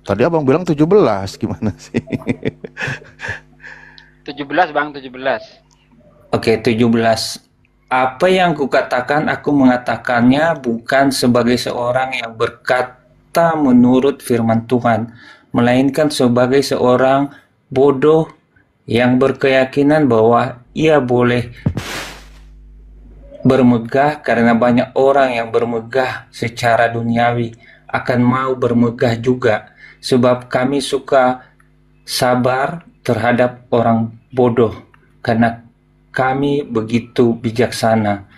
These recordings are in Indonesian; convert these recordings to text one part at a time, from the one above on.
Tadi abang bilang 17, gimana sih? 17 Bang, 17. Oke, 17. Apa yang kukatakan, aku mengatakannya bukan sebagai seorang yang berkata menurut firman Tuhan, melainkan sebagai seorang bodoh yang berkeyakinan bahwa ia boleh bermegah karena banyak orang yang bermegah secara duniawi akan mau bermegah juga. Sebab kami suka sabar terhadap orang bodoh karena kami begitu bijaksana.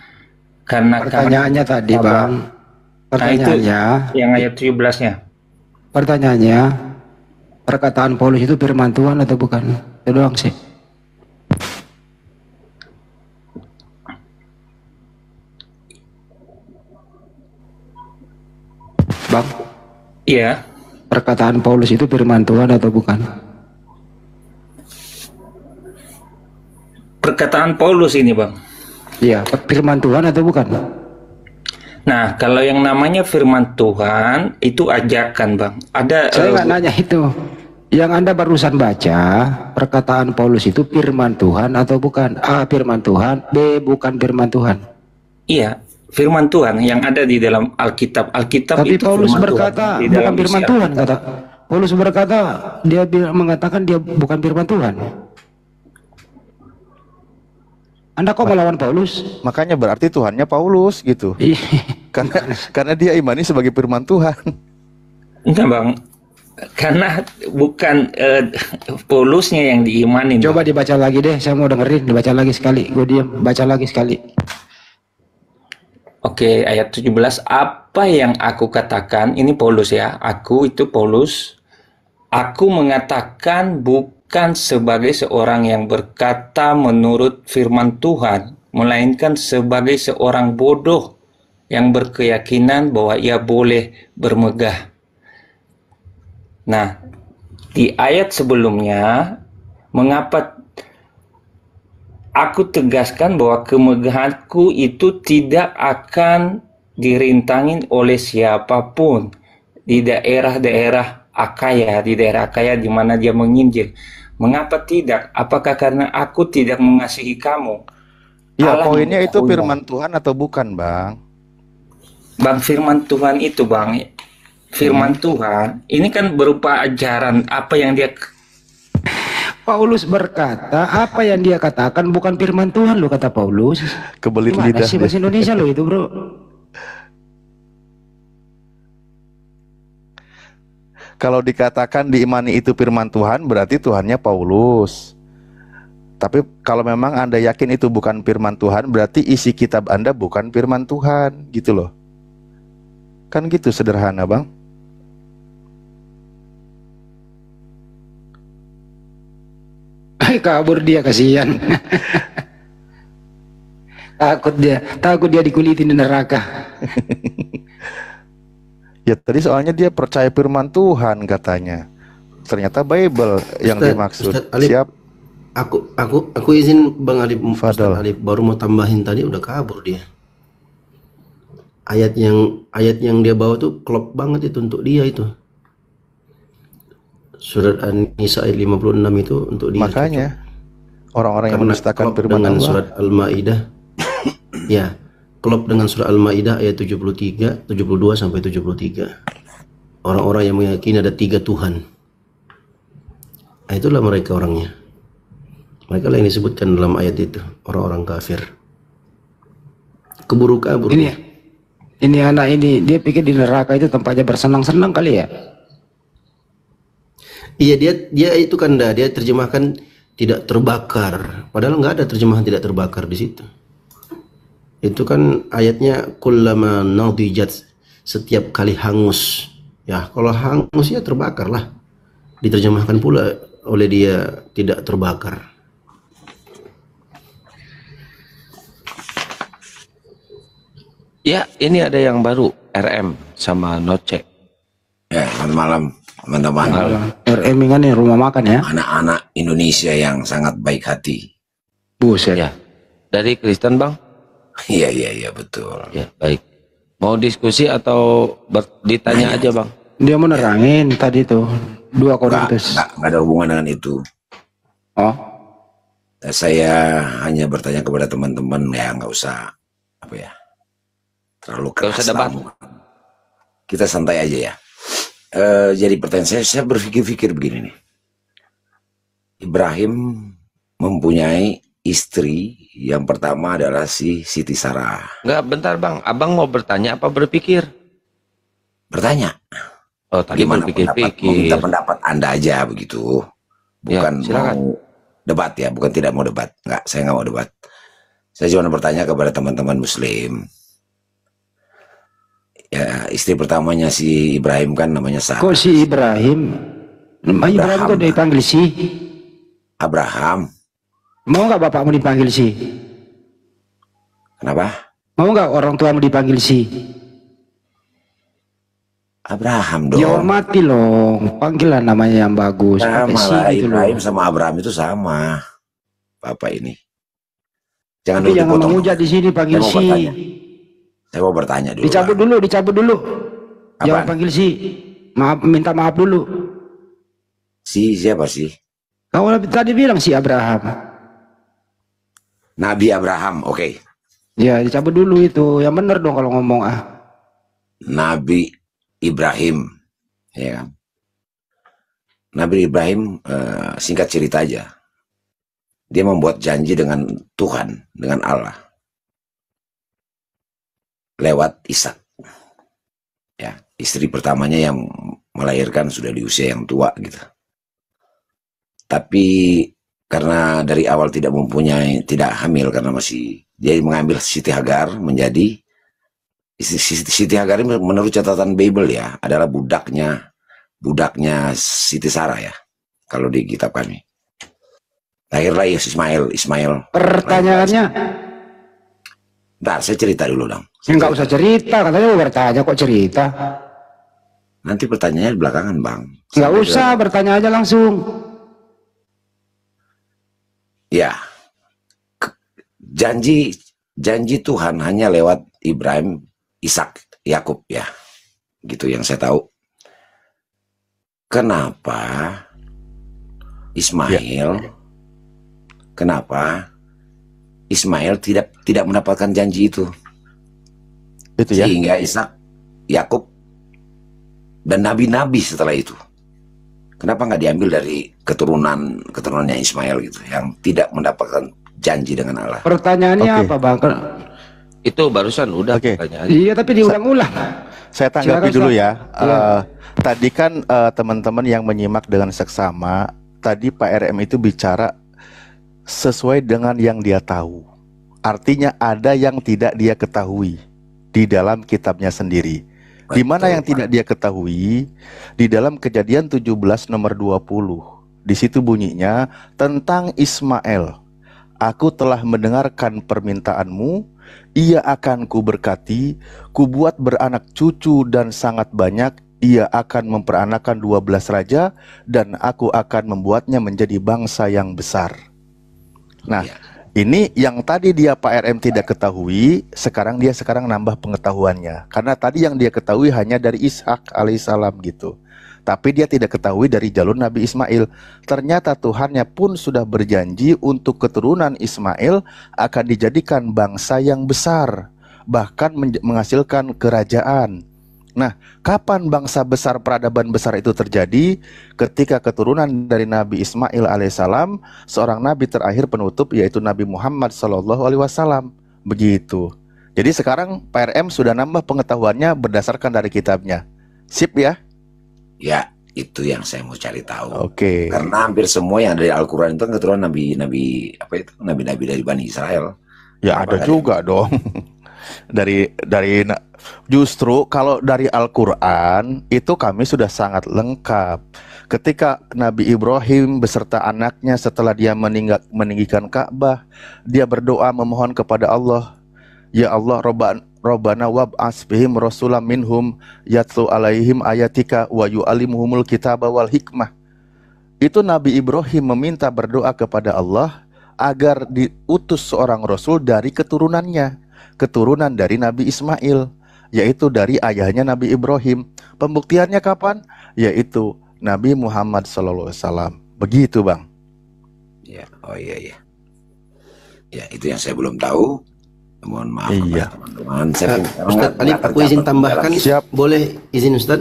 Karena Pertanyaannya kami tadi, sabar. Bang. Nah itu Pertanyaannya, yang ayat 17-nya. pertanyaannya, perkataan Paulus itu firman Tuhan atau bukan? Itu doang sih. Bang, Iya, perkataan Paulus itu firman Tuhan atau bukan? perkataan Paulus ini, Bang. Iya, firman Tuhan atau bukan? Nah, kalau yang namanya firman Tuhan itu ajakan, Bang. Ada Saya nggak nanya itu. Yang Anda barusan baca, perkataan Paulus itu firman Tuhan atau bukan? A, firman Tuhan. B, bukan firman Tuhan. iya, firman Tuhan yang ada di dalam Alkitab. Alkitab Tapi itu Paulus firman berkata Tuhan, di bukan dalam firman isi Tuhan, Alkitab. kata. Paulus berkata, mengatakan dia bukan firman Tuhan. Anda kok melawan Paulus? Makanya berarti Tuhannya Paulus gitu. Karena dia imani sebagai firman Tuhan. Enggak, Bang. Karena bukan Paulusnya yang diimanin. Coba Bang. dibaca lagi deh, saya mau dengerin. Dibaca lagi sekali, gue diam. Baca lagi sekali. Oke, ayat 17. Apa yang aku katakan, ini Paulus ya. Aku itu Paulus. Aku mengatakan bukan sebagai seorang yang berkata menurut firman Tuhan, melainkan sebagai seorang bodoh yang berkeyakinan bahwa ia boleh bermegah. Nah, di ayat sebelumnya, mengapa aku tegaskan bahwa kemegahanku itu tidak akan dirintangin oleh siapapun di daerah-daerah Akaya, di daerah Akaya di mana dia menginjil. Mengapa tidak? Apakah karena aku tidak mengasihi kamu? Ya, Allah poinnya itu mengetahuinya. firman Tuhan atau bukan, Bang? Bang, firman Tuhan itu, Bang, firman Tuhan ini kan berupa ajaran apa yang dia. Paulus berkata, apa yang dia katakan bukan firman Tuhan, lo kata Paulus. Kebelit Gimana lidah sih dia. bahasa Indonesia lo itu, bro? Kalau dikatakan diimani itu firman Tuhan, berarti Tuhannya Paulus. Tapi kalau memang Anda yakin itu bukan firman Tuhan, berarti isi kitab Anda bukan firman Tuhan, gitu loh. Kan gitu sederhana, Bang. Kabur dia, kasihan. takut dia dikulitin di neraka. Ya tadi soalnya dia percaya firman Tuhan katanya. Ternyata Bible yang dimaksud. Ustaz Alif, Siap. Aku izin Bang Alif, Ustaz Fadal. Alif baru mau tambahin tadi udah kabur dia. Ayat yang dia bawa tuh klop banget itu untuk dia itu. Surat An-Nisa ayat 56 itu untuk dia. Makanya orang-orang yang Karena mendustakan klop firman dengan Allah. surat Al-Maidah. Ya, klop dengan surat Al-Maidah ayat 73, 72 sampai 73. Orang-orang yang meyakini ada 3 Tuhan. Nah, itulah mereka orangnya. Mereka lah yang disebutkan dalam ayat itu, orang-orang kafir. Keburu kabur. Ini anak ini, dia pikir di neraka itu tempatnya bersenang-senang kali ya. Iya, dia itu kan dia terjemahkan tidak terbakar. Padahal nggak ada terjemahan tidak terbakar di situ. Itu kan ayatnya kullama nadijat, setiap kali hangus. Ya, kalau hangus ya terbakar lah. Diterjemahkan pula oleh dia tidak terbakar. Ya, ini ada yang baru, RM sama Noce. Ya, selamat malam teman-teman. RM kan ya, rumah makan ya. Anak-anak Indonesia yang sangat baik hati. Buset. Ya, dari Kristen, Bang? Iya, betul. Ya, baik. Mau diskusi atau ditanya aja, Bang? Dia menerangin tadi tuh 2 Korintus. Enggak ada hubungan dengan itu. Oh, Saya hanya bertanya kepada teman-teman, ya nggak usah apa ya, terlalu Nggak usah keras debat. lah. Kita santai aja ya. Jadi pertanyaan saya berpikir-pikir begini nih. Ibrahim mempunyai istri yang pertama adalah si Siti Sarah. Nggak, bentar bang. Abang mau bertanya apa berpikir? Bertanya, Oh, tadi gimana pendapat, meminta berpikir-pikir. pendapat Anda aja begitu. Bukan Ya, silakan. mau debat ya, bukan tidak mau debat. Enggak, saya nggak mau debat. Saya cuma bertanya kepada teman-teman Muslim. Ya, istri pertamanya si Ibrahim kan namanya Sarah. kok si Ibrahim? Ibrahim kok dipanggil si? Abraham. Mau nggak bapakmu dipanggil si? Kenapa? Mau nggak orang tuamu dipanggil si? Abraham Ya dong. hormati loh, panggilan namanya yang bagus. Pakai Sama si lah, gitu loh. Ibrahim sama Abraham itu sama. Bapak ini. Jangan Tapi dulu jangan dipotong. menghujat di sini panggil Saya mau si. bertanya. Saya mau bertanya dulu. Dicabut Bang. dulu, dicabut dulu. Jangan Apaan? panggil si. Maaf, minta maaf dulu. Si siapa sih? Kau tadi bilang si Abraham. Nabi Abraham, oke. Ya dicabut dulu itu. Yang bener dong kalau ngomong ah. Nabi Ibrahim, ya kan? Nabi Ibrahim, singkat cerita aja, dia membuat janji dengan Tuhan, dengan Allah, lewat Ishak. Ya, istri pertamanya yang melahirkan sudah di usia yang tua gitu. Tapi karena dari awal tidak hamil karena masih, dia mengambil Siti Hagar menjadi Siti Hagar ini menurut catatan Bible ya adalah budaknya Siti Sarah ya, kalau di kitab kami. Lahirlah Ismail. Pertanyaannya, Bentar, saya cerita dulu dong. enggak usah cerita. Katanya mau bertanya kok cerita. Nanti pertanyaannya di belakangan, Bang. Enggak usah, bertanya aja langsung. Ya, janji Tuhan hanya lewat Ibrahim, Ishak, Yakub ya, gitu yang saya tahu. Kenapa Ismail tidak mendapatkan janji itu? Itu ya. Sehingga Ishak, Yakub, dan nabi-nabi setelah itu. Kenapa nggak diambil dari keturunannya Ismail gitu, yang tidak mendapatkan janji dengan Allah? Pertanyaannya Oke. apa bang? Itu barusan udah Oke. pertanyaan. Iya tapi diulang-ulang. Saya tanggapi Silakan, dulu Ustaz. ya. Iya. Tadi kan teman-teman yang menyimak dengan seksama, tadi Pak RM itu bicara sesuai dengan yang dia tahu. Artinya ada yang tidak dia ketahui di dalam kitabnya sendiri. Di mana yang tidak dia ketahui? Di dalam Kejadian 17 nomor 20. Di situ bunyinya tentang Ismail. Aku telah mendengarkan permintaanmu, ia akan kuberkati, kubuat beranak cucu dan sangat banyak, ia akan memperanakan 12 raja, dan aku akan membuatnya menjadi bangsa yang besar. Nah, ini yang tadi dia Pak RM tidak ketahui, sekarang nambah pengetahuannya. Karena tadi yang dia ketahui hanya dari Ishak alaihissalam gitu. Tapi dia tidak ketahui dari jalur Nabi Ismail. Ternyata Tuhannya pun sudah berjanji untuk keturunan Ismail akan dijadikan bangsa yang besar, bahkan menghasilkan kerajaan. Nah, kapan bangsa besar, peradaban besar itu terjadi? Ketika keturunan dari Nabi Ismail alaihissalam, seorang nabi terakhir penutup yaitu Nabi Muhammad SAW. Begitu. Jadi sekarang PRM sudah nambah pengetahuannya berdasarkan dari kitabnya. Sip ya? Ya, itu yang saya mau cari tahu. Oke. Karena hampir semua yang dari Al-Quran itu kan keturunan nabi-nabi dari Bani Israel. Ya Apa ada kan? juga dong. Justru kalau dari Al-Quran itu kami sudah sangat lengkap. Ketika Nabi Ibrahim beserta anaknya setelah dia meninggikan Ka'bah, dia berdoa memohon kepada Allah, ya Allah, Rabbana wab'as bihim rasulam minhum yatlu alaihim ayatika wa yu'alimuhumul kitaba wal hikmah. Itu Nabi Ibrahim meminta berdoa kepada Allah agar diutus seorang rasul dari keturunannya, keturunan dari Nabi Ismail, yaitu dari ayahnya Nabi Ibrahim. Pembuktiannya kapan? Yaitu Nabi Muhammad SAW. Begitu, Bang. Ya, oh iya iya. Ya, itu yang saya belum tahu. Mohon maaf Iya. kepada teman-teman. Saya Ustaz Alif, aku izin tambahkan. Siap. Boleh izin Ustaz?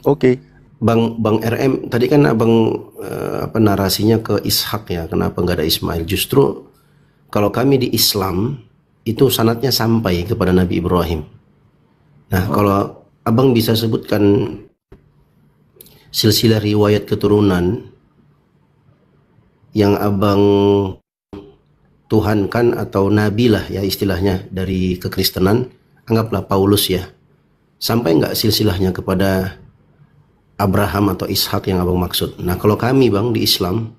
Oke. Bang RM tadi kan abang narasinya ke Ishak ya, kenapa nggak ada Ismail? Justru kalau kami di Islam itu sanadnya sampai kepada Nabi Ibrahim. Nah, kalau abang bisa sebutkan silsilah riwayat keturunan yang abang tuhankan atau nabi lah ya istilahnya dari kekristenan, anggaplah Paulus ya. Sampai nggak silsilahnya kepada Abraham atau Ishak yang abang maksud. Nah, kalau kami bang di Islam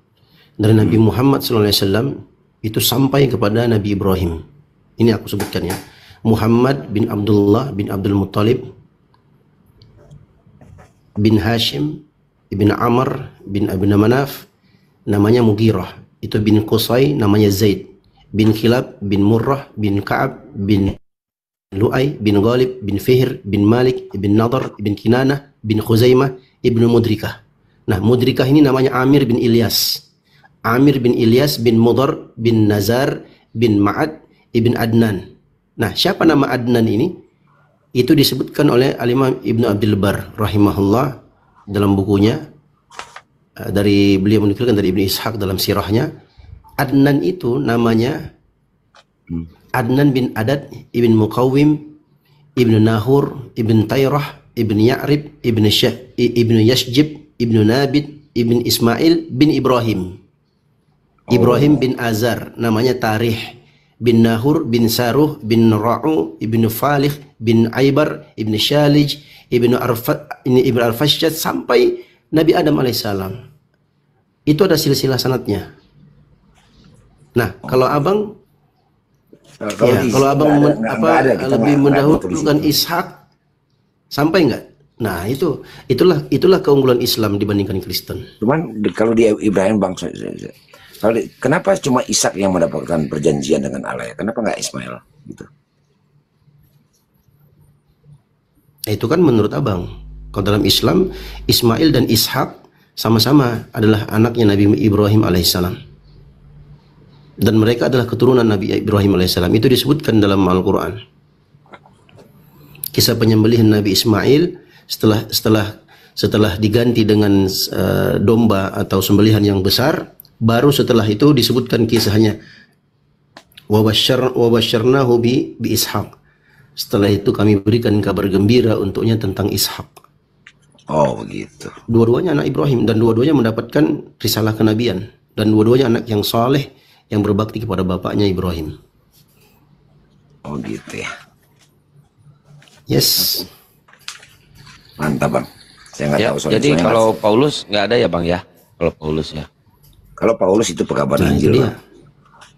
dari Nabi Muhammad SAW itu sampai kepada Nabi Ibrahim. Ini aku sebutkan ya. Muhammad bin Abdullah bin Abdul Muttalib bin Hashim ibn Amr bin Abi Manaf namanya Mughirah. Itu bin Qusay namanya Zaid. Bin Kilab bin Murrah bin Ka'ab bin Lu'ay bin Ghalib bin Fihr bin Malik bin Nadar bin Kinanah bin Khuzaimah ibnu Mudrikah. Nah, Mudrikah ini namanya Amir bin Ilyas. Amir bin Ilyas bin Mudar bin Nazar bin Ma'ad ibn Adnan. Nah, siapa nama Adnan ini? Itu disebutkan oleh Al-Imam Ibnu Abdul Bar rahimahullah dalam bukunya, dari beliau menukilkan dari Ibnu Ishaq dalam sirahnya. Adnan itu namanya Adnan bin Adad ibn Muqawwim ibn Nahur ibn Tayrah ibn Ya'rib ibn Yashjib ibn Nabid ibn Ismail bin Ibrahim. Ibrahim bin Azar namanya Tarih bin Nahur bin Saruh bin Ra'u ibn Falih bin Aibar ibn Shalij ibn Arfashjad sampai Nabi Adam alaihissalam. Itu ada silsilah sanadnya. Nah, kalau abang kalau abang lebih mendahulukan Ishak sampai enggak? Nah, itulah keunggulan Islam dibandingkan Kristen. Cuman kalau di Ibrahim bang, kenapa cuma Ishak yang mendapatkan perjanjian dengan Allah? Kenapa nggak Ismail? Gitu. Itu kan menurut abang. Kalau dalam Islam, Ismail dan Ishak sama-sama adalah anaknya Nabi Ibrahim alaihissalam. Dan mereka adalah keturunan Nabi Ibrahim alaihissalam. Itu disebutkan dalam Al-Quran. Kisah penyembelihan Nabi Ismail setelah diganti dengan domba atau sembelihan yang besar, baru setelah itu disebutkan kisahnya. Wa basyarnahu bi Ishaq. Setelah itu kami berikan kabar gembira untuknya tentang Ishak. Oh begitu. Dua-duanya anak Ibrahim dan dua-duanya mendapatkan risalah kenabian dan dua-duanya anak yang saleh yang berbakti kepada bapaknya Ibrahim. Oh gitu ya. Yes. Mantap bang. Saya nggak Ya, tahu soal jadi kalau Paulus nggak ada ya bang ya? Kalau Paulus ya. Kalau Paulus itu pekabar Injil. Itu dia.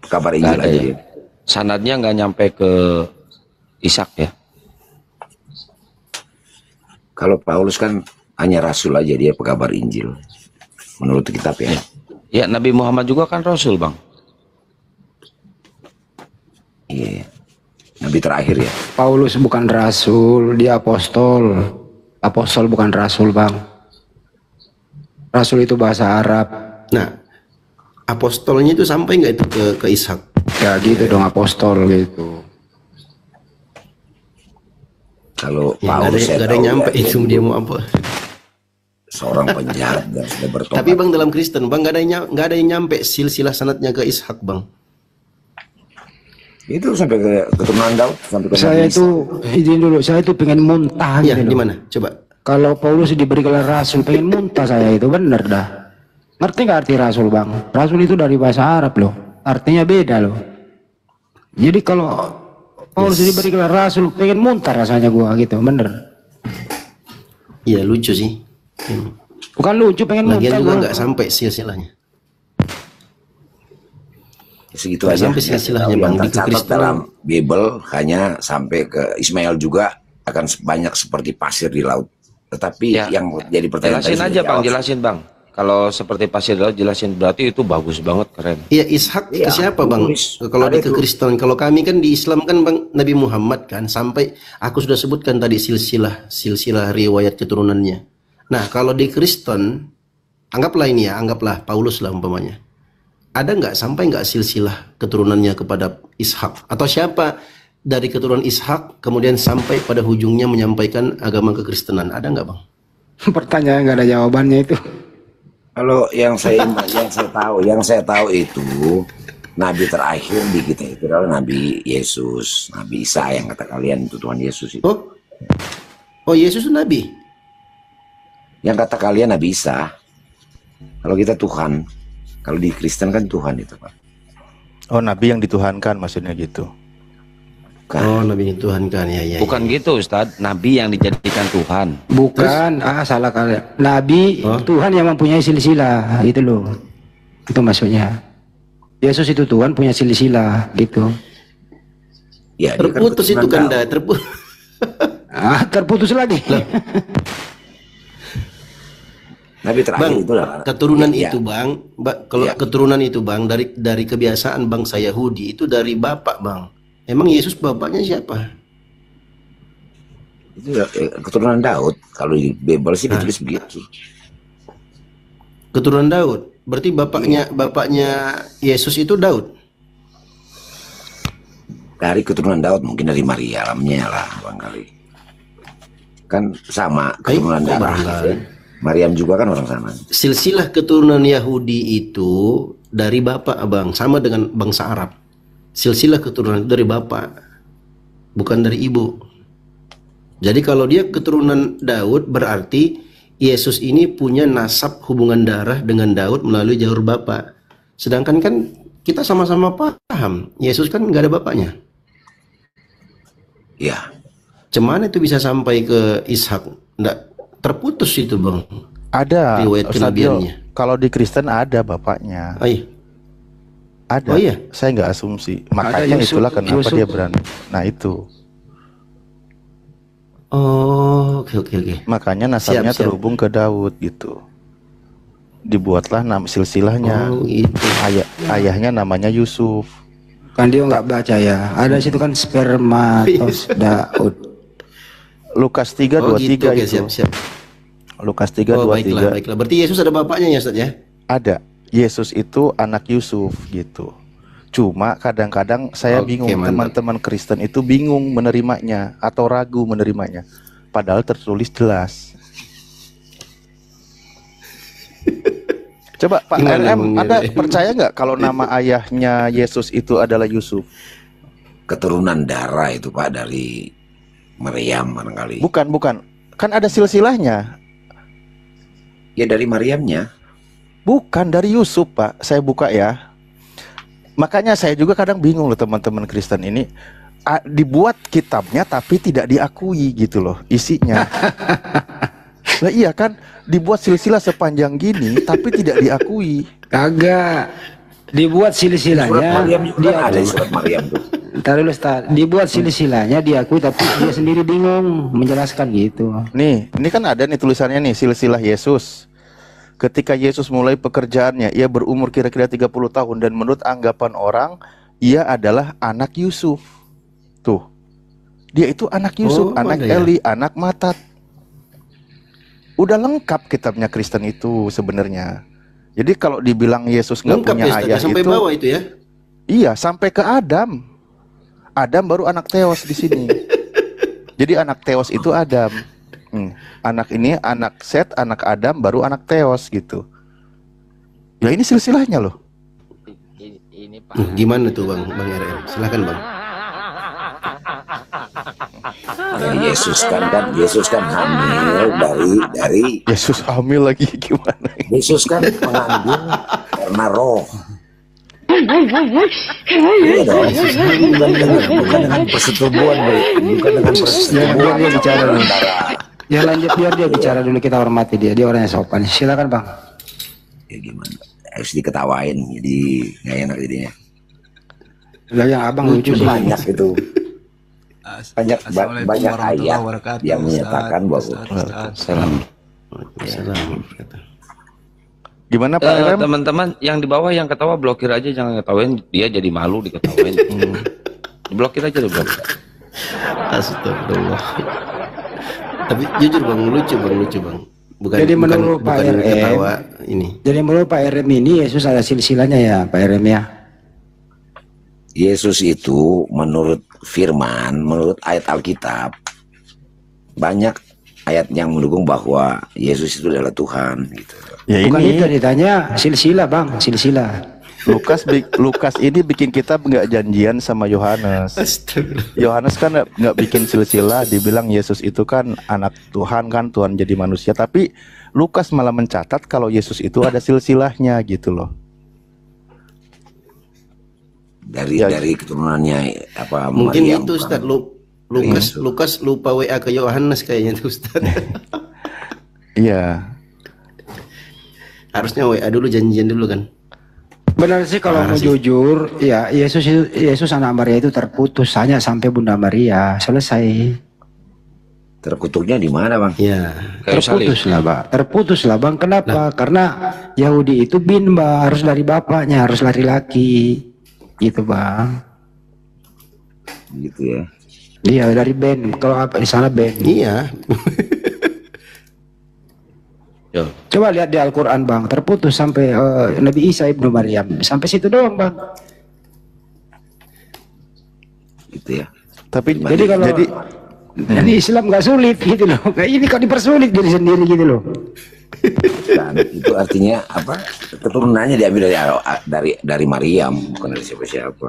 Pekabar Nggak Injil ada aja ya. dia. Sanadnya nggak nyampe ke Ishak ya. Kalau Paulus kan hanya rasul aja, dia pekabar Injil. Menurut kitab ya. Ya, Nabi Muhammad juga kan rasul bang. Iya. Nabi terakhir ya. Paulus bukan rasul, dia apostol. Apostol bukan rasul bang. Rasul itu bahasa Arab. Nah, apostolnya itu sampai nggak itu ke Ishak? Ya gitu dong, apostol gitu. Kalau Ya, Paulus nggak ada yang nyampe itu dia mau apa? Seorang penjahat dan sudah bertobat. Tapi bang dalam Kristen bang nggak ada yang nyampe silsilah sanadnya ke Ishak bang. Itu sampai ke keturunan Daud, sampai ke Saya Nabi itu izin dulu, saya itu pengen muntah Iya, gitu di loh. mana? Coba. Kalau Paulus diberi gelar rasul, pengen muntah saya itu, bener dah. Ngerti nggak arti rasul bang? Rasul itu dari bahasa Arab loh, artinya beda loh. Jadi kalau Paulus diberi gelar rasul, pengen muntah rasanya gua gitu, bener. Iya lucu sih. Bukan lucu, pengen Lagian muntah juga gua. nggak sampai silsilahnya. segitu Nggak aja. sampai silsilahnya, Yang Bang. Di tercatat Kristen- dalam Bible hanya sampai ke Ismail juga akan banyak seperti pasir di laut. Tetapi Ya. yang jadi pertanyaan Jelasin tadi aja sudah bang, dijawab. jelasin bang. Kalau seperti Pasir Daud jelasin berarti itu bagus banget, keren. Iya, Ishak ke Iya, siapa bang? tulis. Kalau Ada di Kristen, kalau kami kan di Islam kan bang Nabi Muhammad kan, sampai aku sudah sebutkan tadi silsilah riwayat keturunannya. Nah kalau di Kristen, anggaplah ini ya, anggaplah Paulus lah umpamanya. Ada nggak sampai nggak silsilah keturunannya kepada Ishak atau siapa dari keturunan Ishak kemudian sampai pada ujungnya menyampaikan agama kekristenan? Ada nggak bang? Pertanyaan nggak ada jawabannya itu. Kalau yang saya tahu itu nabi terakhir di kita itu adalah Nabi Yesus, Nabi Isa yang kata kalian itu Tuhan Yesus itu. Oh Yesus itu nabi. Yang kata kalian Nabi Isa. Kalau kita Tuhan, kalau di Kristen kan Tuhan itu, Pak. Oh, nabi yang dituhankan maksudnya gitu. Oh nabi Tuhan kan ya. Bukan gitu Ustadz, nabi yang dijadikan Tuhan. Bukan, salah kali. Nabi Tuhan yang mempunyai silsilah, gitu loh. Itu maksudnya. Yesus itu Tuhan punya silsilah, gitu. Ya, Terputus itu kan dah, terputus. Terputus lagi. Nabi terakhir Bang, itu adalah keturunan ya, itu bang, kalau Ya. keturunan itu bang dari kebiasaan bangsa Yahudi itu dari bapak bang. Emang Yesus bapaknya siapa? itu keturunan Daud. Kalau di Bible sih ditulis begitu. Keturunan Daud. Berarti bapaknya Yesus itu Daud. Dari keturunan Daud, mungkin dari Mariamnya lah barangkali. Kan sama keturunan kok darah. barangkali? Mariam juga kan orang sana. Silsilah keturunan Yahudi itu dari bapak abang, sama dengan bangsa Arab. Silsilah keturunan itu dari bapak, bukan dari ibu. Jadi kalau dia keturunan Daud, berarti Yesus ini punya nasab hubungan darah dengan Daud melalui jalur bapak. Sedangkan kan kita sama-sama paham, Yesus kan nggak ada bapaknya. Ya, Cuman itu bisa sampai ke Ishak? Nggak, terputus itu bang. Ada Riwayat Ustadz kenabiannya. Dio, kalau di Kristen ada bapaknya. Ada. Oh iya? Saya nggak asumsi. Makanya Yusuf, itulah kenapa Yusuf. dia berani. Nah itu. Oh, oke. Makanya nasabnya Siap. terhubung ke Daud gitu. Dibuatlah nama silsilahnya. Oh gitu. Ayahnya namanya Yusuf. Kan dia nggak baca ya. Ada situ kan spermatos Daud. Lukas 3:23 Oh gitu, oke, itu. siap. Lukas Oh 3:23 baiklah. Berarti Yesus ada bapaknya ya Ustaz ya? ada. Yesus itu anak Yusuf gitu. Cuma kadang-kadang saya Oke, bingung, mantap. teman-teman Kristen itu bingung menerimanya atau ragu menerimanya. Padahal tertulis jelas. Coba Pak Gimana, RM, Bang Anda Yere? percaya nggak kalau nama ayahnya Yesus itu adalah Yusuf? keturunan darah itu Pak dari Maryam barangkali. Bukan. Kan ada silsilahnya. Ya dari Maryamnya. Bukan dari Yusuf, Pak. Saya buka ya. Makanya saya juga kadang bingung loh teman-teman Kristen ini. Dibuat kitabnya tapi tidak diakui gitu loh isinya. Lah iya kan, dibuat silsilah sepanjang gini tapi tidak diakui. Kagak. Dibuat Surat silsilahnya. Maryam juga kan ada surat Maryam tuh. Ntar dulu, Ustaz. Dibuat silsilahnya diakui tapi dia sendiri bingung menjelaskan gitu. Nih, ini kan ada nih tulisannya nih, silsilah Yesus. Ketika Yesus mulai pekerjaannya, ia berumur kira-kira 30 tahun dan menurut anggapan orang, ia adalah anak Yusuf. Tuh. Dia itu anak Yusuf, Oh, anak ada ya? Eli, anak Matat. Udah lengkap kitabnya Kristen itu sebenarnya. Jadi kalau dibilang Yesus nggak Lengkap punya ya Ustaz, ayah ya? Sampai itu, bawah itu ya? iya sampai ke Adam. Adam baru anak Theos di sini. Jadi anak Theos itu Adam. Anak ini anak Set, anak Adam, baru anak Theos gitu. Ya ini silsilahnya loh. Ini Pak. Gimana tuh Bang RM? Silakan Bang. Ya, Yesus kan hamil dari Yesus hamil lagi gimana? Yesus kan mengandung karena roh. Iya dong. Bukan dengan persetubuhan, bukan dengan persetubuhan. Dia bicara dulu. Antara Ya lanjut, biar dia bicara dulu, kita hormati dia. Dia orangnya sopan. Silakan Bang. ya gimana? Harus diketawain, jadi nggak enak jadinya. Lah yang abang lucu sih. Banyak itu. Banyak Assalamualaikum warahmatullahi ayat wabarakatuh, yang Ustaz, menyatakan bahwa Ustaz. Salam. Salam. Gimana Pak RM? Teman-teman yang di bawah yang ketawa blokir aja, jangan ngetawain, dia jadi malu diketawain. Blokir aja deh, blokir. Astagfirullah. Tapi jujur bang, lucu bang. Bukan, Jadi menurut Pak bukan RM, ketawa ini. Jadi menurut Pak RM ini Yesus ada silsilahnya ya Pak RM ya. Yesus itu menurut firman, menurut ayat Alkitab, banyak ayat yang mendukung bahwa Yesus itu adalah Tuhan gitu. Ya Bukan ini itu ditanya silsilah bang, silsilah. Lukas ini bikin kita nggak janjian sama Yohanes. Astagfirullah. Yohanes kan nggak bikin silsilah, dibilang Yesus itu kan anak Tuhan kan, Tuhan jadi manusia. Tapi Lukas malah mencatat kalau Yesus itu ada silsilahnya gitu loh. Dari Ya. dari keturunannya apa? Mungkin Maryam, itu Ustaz Lukas lupa WA ke Yohanes kayaknya tuh Ustaz. Iya. Harusnya WA dulu, janjian dulu kan. Benar sih kalau mau jujur, ya Yesus anak Maria itu terputus hanya sampai Bunda Maria selesai. Terkutuknya di mana bang? Ya. Kayu salib. Terputus lah bang. Kenapa? Karena Yahudi itu bin bang, harus dari bapaknya, harus laki-laki, gitu bang. Gitu ya. Iya dari Ben. Kalau apa di sana Ben. Iya. Yo. Coba lihat di Al-Quran bang, terputus sampai Nabi Isa ibnu Maryam, sampai situ doang bang. Gitu ya. Tapi Jadi kalau jadi Islam nggak sulit gitu loh. Kayak ini kok dipersulit diri sendiri gitu loh. Dan itu artinya apa? Keturunannya diambil dari Maryam, bukan dari siapa-siapa.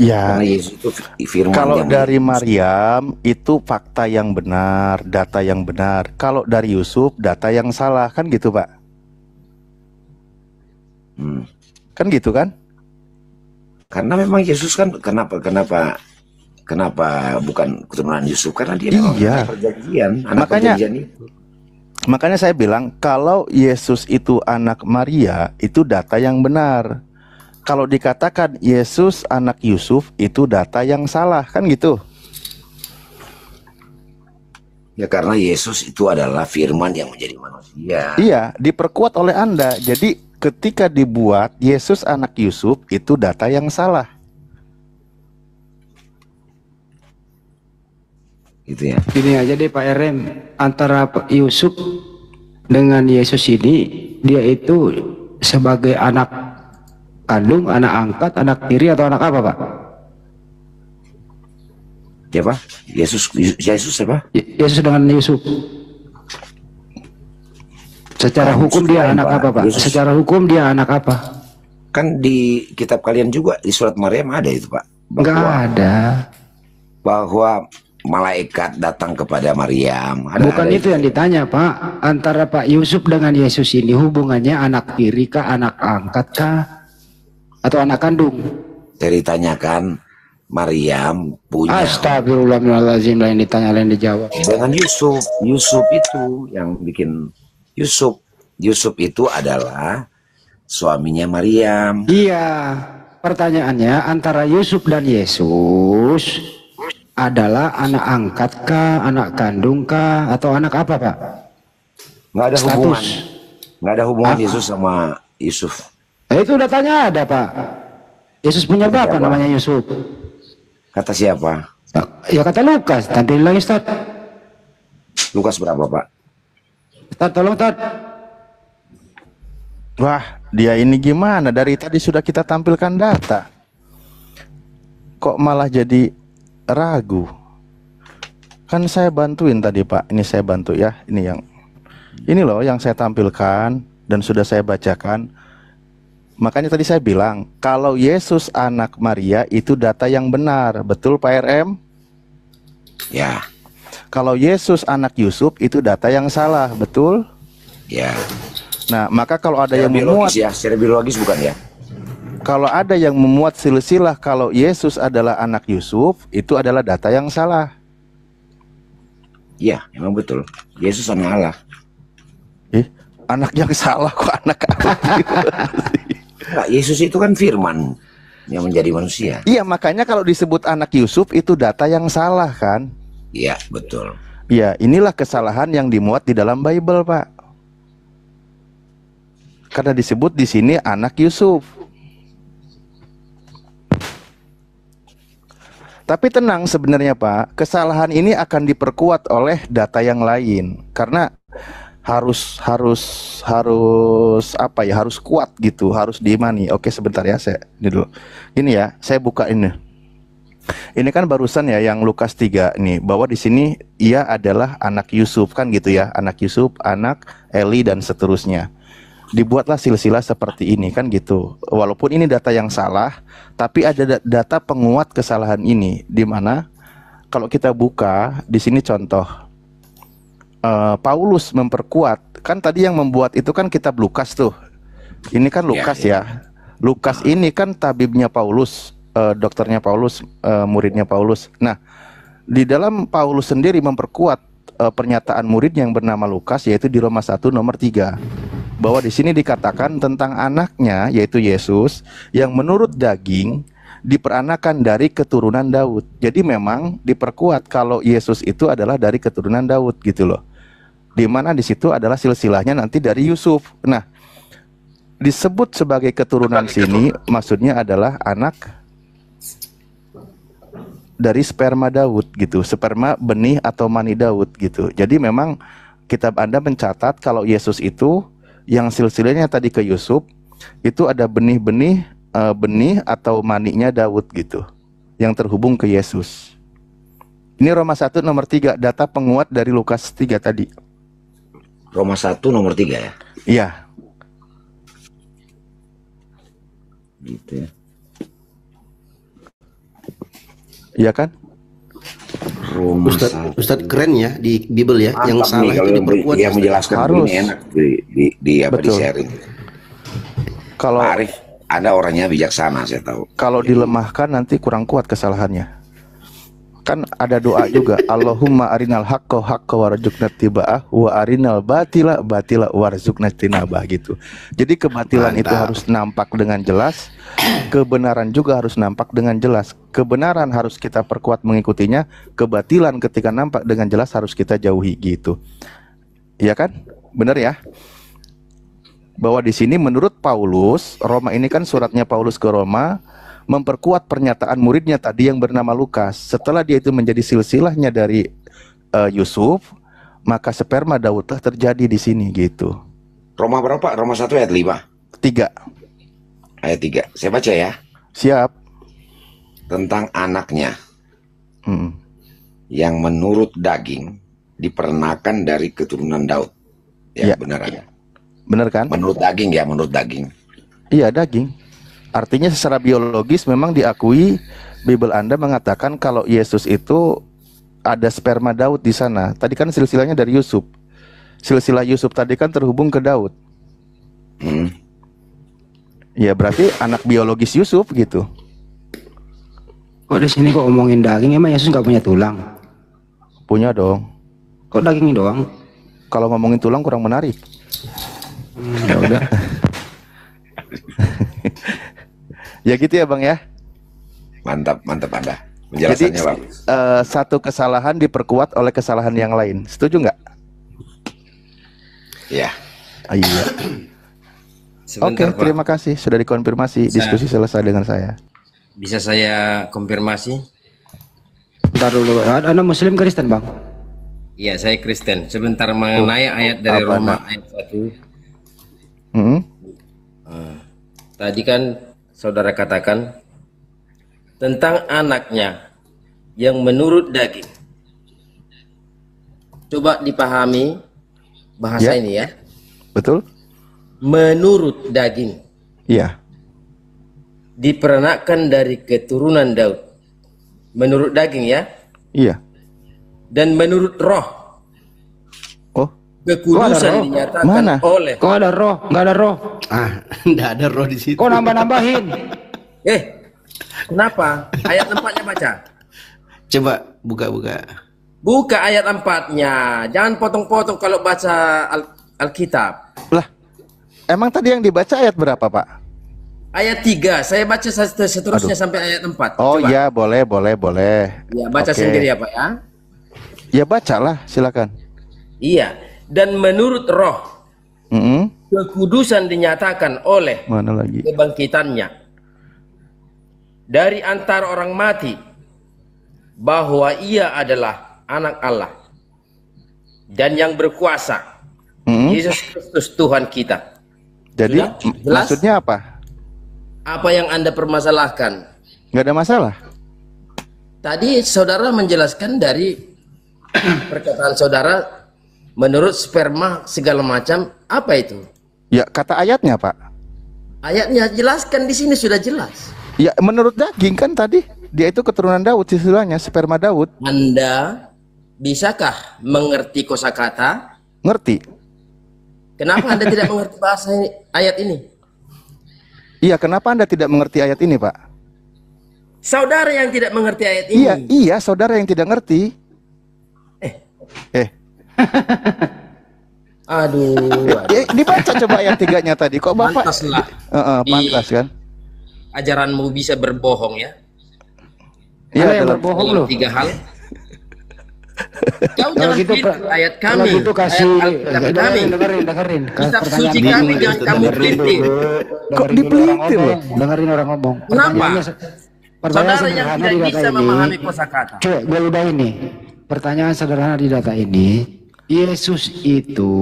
ya, Karena Yesus itu firman kalau yang dari Maryam itu fakta yang benar, data yang benar. Kalau dari Yusuf data yang salah kan gitu Pak? Kan gitu kan? Karena memang Yesus kan kenapa bukan keturunan Yusuf, karena dia memang Iya. anak perjanjian, anak Makanya- perjanjian itu. Makanya saya bilang kalau Yesus itu anak Maria itu data yang benar. Kalau dikatakan Yesus anak Yusuf itu data yang salah kan gitu. Ya karena Yesus itu adalah firman yang menjadi manusia. Iya, diperkuat oleh Anda. Jadi ketika dibuat Yesus anak Yusuf itu data yang salah. Gitu ya. Ini aja deh Pak RM, antara Pak Yusuf dengan Yesus ini, dia itu sebagai anak kandung, anak angkat, anak tiri atau anak apa Pak? Siapa? Yesus siapa? Yesus dengan Yusuf. Secara hukum dia lain, anak Pak. apa Pak? Yesus. Secara hukum dia anak apa? Kan di kitab kalian juga di surat Maryam ada itu Pak. Enggak ada. Bahwa malaikat datang kepada Maryam. Bukan itu yang ditanya Pak. Antara Pak Yusuf dengan Yesus ini hubungannya anak tiri kah, anak angkat kah, atau anak kandung? Ceritanya kan Maryam punya Astagfirullahaladzim, lain ditanya lain dijawab. dengan Yusuf. Yusuf itu yang bikin Yusuf. Yusuf itu adalah suaminya Maryam. Iya, pertanyaannya antara Yusuf dan Yesus adalah anak angkat kah, anak kandung kah, atau anak apa Pak? Nggak ada Status. hubungan. Nggak ada hubungan Yesus sama Yusuf. Itu datanya ada Pak. Yesus punya bapak Siapa? namanya Yusuf. Kata siapa? Ya kata Lukas, tampilin lagi Ustaz. Lukas berapa Pak? Ustaz tolong Ustaz. Wah, dia ini gimana? Dari tadi sudah kita tampilkan data. Kok malah jadi ragu? Kan saya bantuin tadi Pak. Ini saya bantu ya. Ini loh yang saya tampilkan dan sudah saya bacakan. Makanya tadi saya bilang kalau Yesus anak Maria itu data yang benar. Betul Pak RM? Ya, Kalau Yesus anak Yusuf itu data yang salah. Betul? ya. Nah, maka kalau ada Secara yang memuat, biologis ya, secara biologis bukan ya? kalau ada yang memuat silsilah kalau Yesus adalah anak Yusuf, itu adalah data yang salah. Iya, memang betul. Yesus anak Allah. Anak yang salah kok anak apa? Nah, Yesus itu kan firman yang menjadi manusia. Iya, makanya kalau disebut anak Yusuf itu data yang salah kan? Iya, betul. Ya, inilah kesalahan yang dimuat di dalam Bible, Pak. Karena disebut di sini anak Yusuf. Tapi tenang sebenarnya Pak, kesalahan ini akan diperkuat oleh data yang lain karena harus apa ya, harus kuat gitu, harus diimani. Oke, sebentar ya, saya ini dulu. Ini ya, saya buka ini. Ini kan barusan ya yang Lukas 3 nih, bahwa di sini ia adalah anak Yusuf kan gitu ya, anak Yusuf, anak Eli dan seterusnya. Dibuatlah silsilah seperti ini kan gitu. Walaupun ini data yang salah, tapi ada data penguat kesalahan ini, di mana kalau kita buka di sini contoh Paulus memperkuat, kan tadi yang membuat itu kan kitab Lukas tuh. Ini kan Lukas ya. Lukas ini kan tabibnya Paulus, dokternya Paulus, muridnya Paulus. Nah, di dalam Paulus sendiri memperkuat pernyataan murid yang bernama Lukas, yaitu di Roma 1 nomor 3. Bahwa di sini dikatakan tentang anaknya, yaitu Yesus, yang menurut daging diperanakan dari keturunan Daud. Jadi memang diperkuat kalau Yesus itu adalah dari keturunan Daud gitu loh. Di mana di situ adalah silsilahnya nanti dari Yusuf. Nah, disebut sebagai keturunan sini maksudnya adalah anak dari sperma Daud gitu, sperma benih atau mani Daud gitu. Jadi memang kitab Anda mencatat kalau Yesus itu yang silsilahnya tadi ke Yusuf itu ada benih-benih benih atau maninya Daud gitu yang terhubung ke Yesus. Ini Roma 1 nomor 3, data penguat dari Lukas 3 tadi. Roma 1 nomor 3 ya. Iya. Gitu ya. Iya kan? Roma Ustadz keren ya di Bible ya. Mantap yang salah nih, itu kalau diperkuat. dia menjelaskan Harus. ini enak di apa, di Betul. sharing. Kalau Pak Arif, Anda orangnya bijaksana, saya tahu. kalau dilemahkan nanti kurang kuat kesalahannya. Kan ada doa juga, Allahumma arinal haqqo haqqo warzuqna tiba'ah wa arinal batila batila warzuqna tinabah gitu. Jadi kebatilan itu Mantap. harus nampak dengan jelas, kebenaran juga harus nampak dengan jelas. Kebenaran harus kita perkuat mengikutinya, kebatilan ketika nampak dengan jelas harus kita jauhi gitu. Iya kan? Benar ya? Bahwa di sini menurut Paulus, Roma ini kan suratnya Paulus ke Roma, memperkuat pernyataan muridnya tadi yang bernama Lukas. Setelah dia itu menjadi silsilahnya dari Yusuf, maka sperma Daudlah terjadi di sini gitu. Roma berapa? Roma 1 ayat 5. 3. Ayat 3. Saya baca ya. Siap. Tentang anaknya Hmm. yang menurut daging diperenakan dari keturunan Daud. Ya, Ya. benar. Benar kan? Menurut daging ya, menurut daging. Iya, daging. Artinya secara biologis memang diakui, Bible Anda mengatakan kalau Yesus itu ada sperma Daud di sana. Tadi kan silsilahnya dari Yusuf. Silsilah Yusuf tadi kan terhubung ke Daud. Ya berarti anak biologis Yusuf gitu. Kok di sini kok omongin daging, emang Yesus nggak punya tulang? Punya dong. Kok daging doang? Kalau ngomongin tulang kurang menarik. Ya udah. Ya gitu ya Bang ya. Mantap, mantap Anda. Jadi Penjelasannya bagus. satu kesalahan diperkuat oleh kesalahan yang lain. Setuju nggak? Ya. Iya. Oke, Sebentar, Pak. terima kasih sudah dikonfirmasi. Diskusi selesai dengan saya. Bisa saya konfirmasi? Bentar dulu. Anda Muslim Kristen bang? Iya, saya Kristen. Sebentar mengenai ayat dari apa, Roma Nak? ayat 1. Hmm? Tadi kan saudara katakan tentang anaknya yang menurut daging. Coba dipahami bahasa Ya. ini ya. Betul? Menurut daging. Iya. Diperanakkan dari keturunan Daud. Menurut daging ya. Iya. Dan menurut roh. Oh, Kekudusan roh? dinyatakan Mana? oleh. Kok ada roh? Nggak ada roh. Enggak ada roh di situ. Kok nambah-nambahin? Kenapa? Ayat 4-nya baca. Coba buka-buka. Buka ayat 4-nya. Jangan potong-potong kalau baca Alkitab. lah. Emang tadi yang dibaca ayat berapa, Pak? Ayat 3. Saya baca seterusnya sampai ayat 4. Oh Coba. iya, boleh. Ya, baca Oke. sendiri ya, Pak ya. Ya bacalah, silakan. Iya. Dan menurut roh, Mm-mm. kekudusan dinyatakan oleh Mana lagi? kebangkitannya dari antara orang mati, bahwa ia adalah anak Allah dan yang berkuasa, Yesus Kristus Tuhan kita. Jadi Sudah? Jelas? maksudnya apa? Apa yang Anda permasalahkan? Nggak ada masalah. Tadi saudara menjelaskan dari perkataan saudara, menurut sperma segala macam, apa itu? Ya kata ayatnya Pak. Ayatnya jelaskan di sini sudah jelas. Ya menurut daging kan tadi dia itu keturunan Daud, istilahnya sperma Daud. Anda bisakah mengerti kosakata? Ngerti? Kenapa Anda tidak mengerti bahasa ayat ini? Iya, kenapa Anda tidak mengerti ayat ini, Pak? Saudara yang tidak mengerti ayat ini. Iya, saudara yang tidak ngerti. Aduh. Dibaca coba ayat 3-nya tadi. Kok Bapak? Pantaslah. Pantas kan? Ajaranmu bisa berbohong ya. Iya, yang berbohong Dalam loh. 3 hal. Kau Kalau jangan gitu, pelintir ayat kami. Kalau gitu kasih ayat Alkitab kami. dengerin. Kitab Pertanyaan suci dulu. kami jangan kamu pelintir. Kok dipelintir loh? Dengerin orang ngomong. Kenapa? Pertanyaan Saudara yang sederhana tidak di bisa data ini. memahami kosakata. Coba gue udah ini. Pertanyaan sederhana di data ini. Yesus itu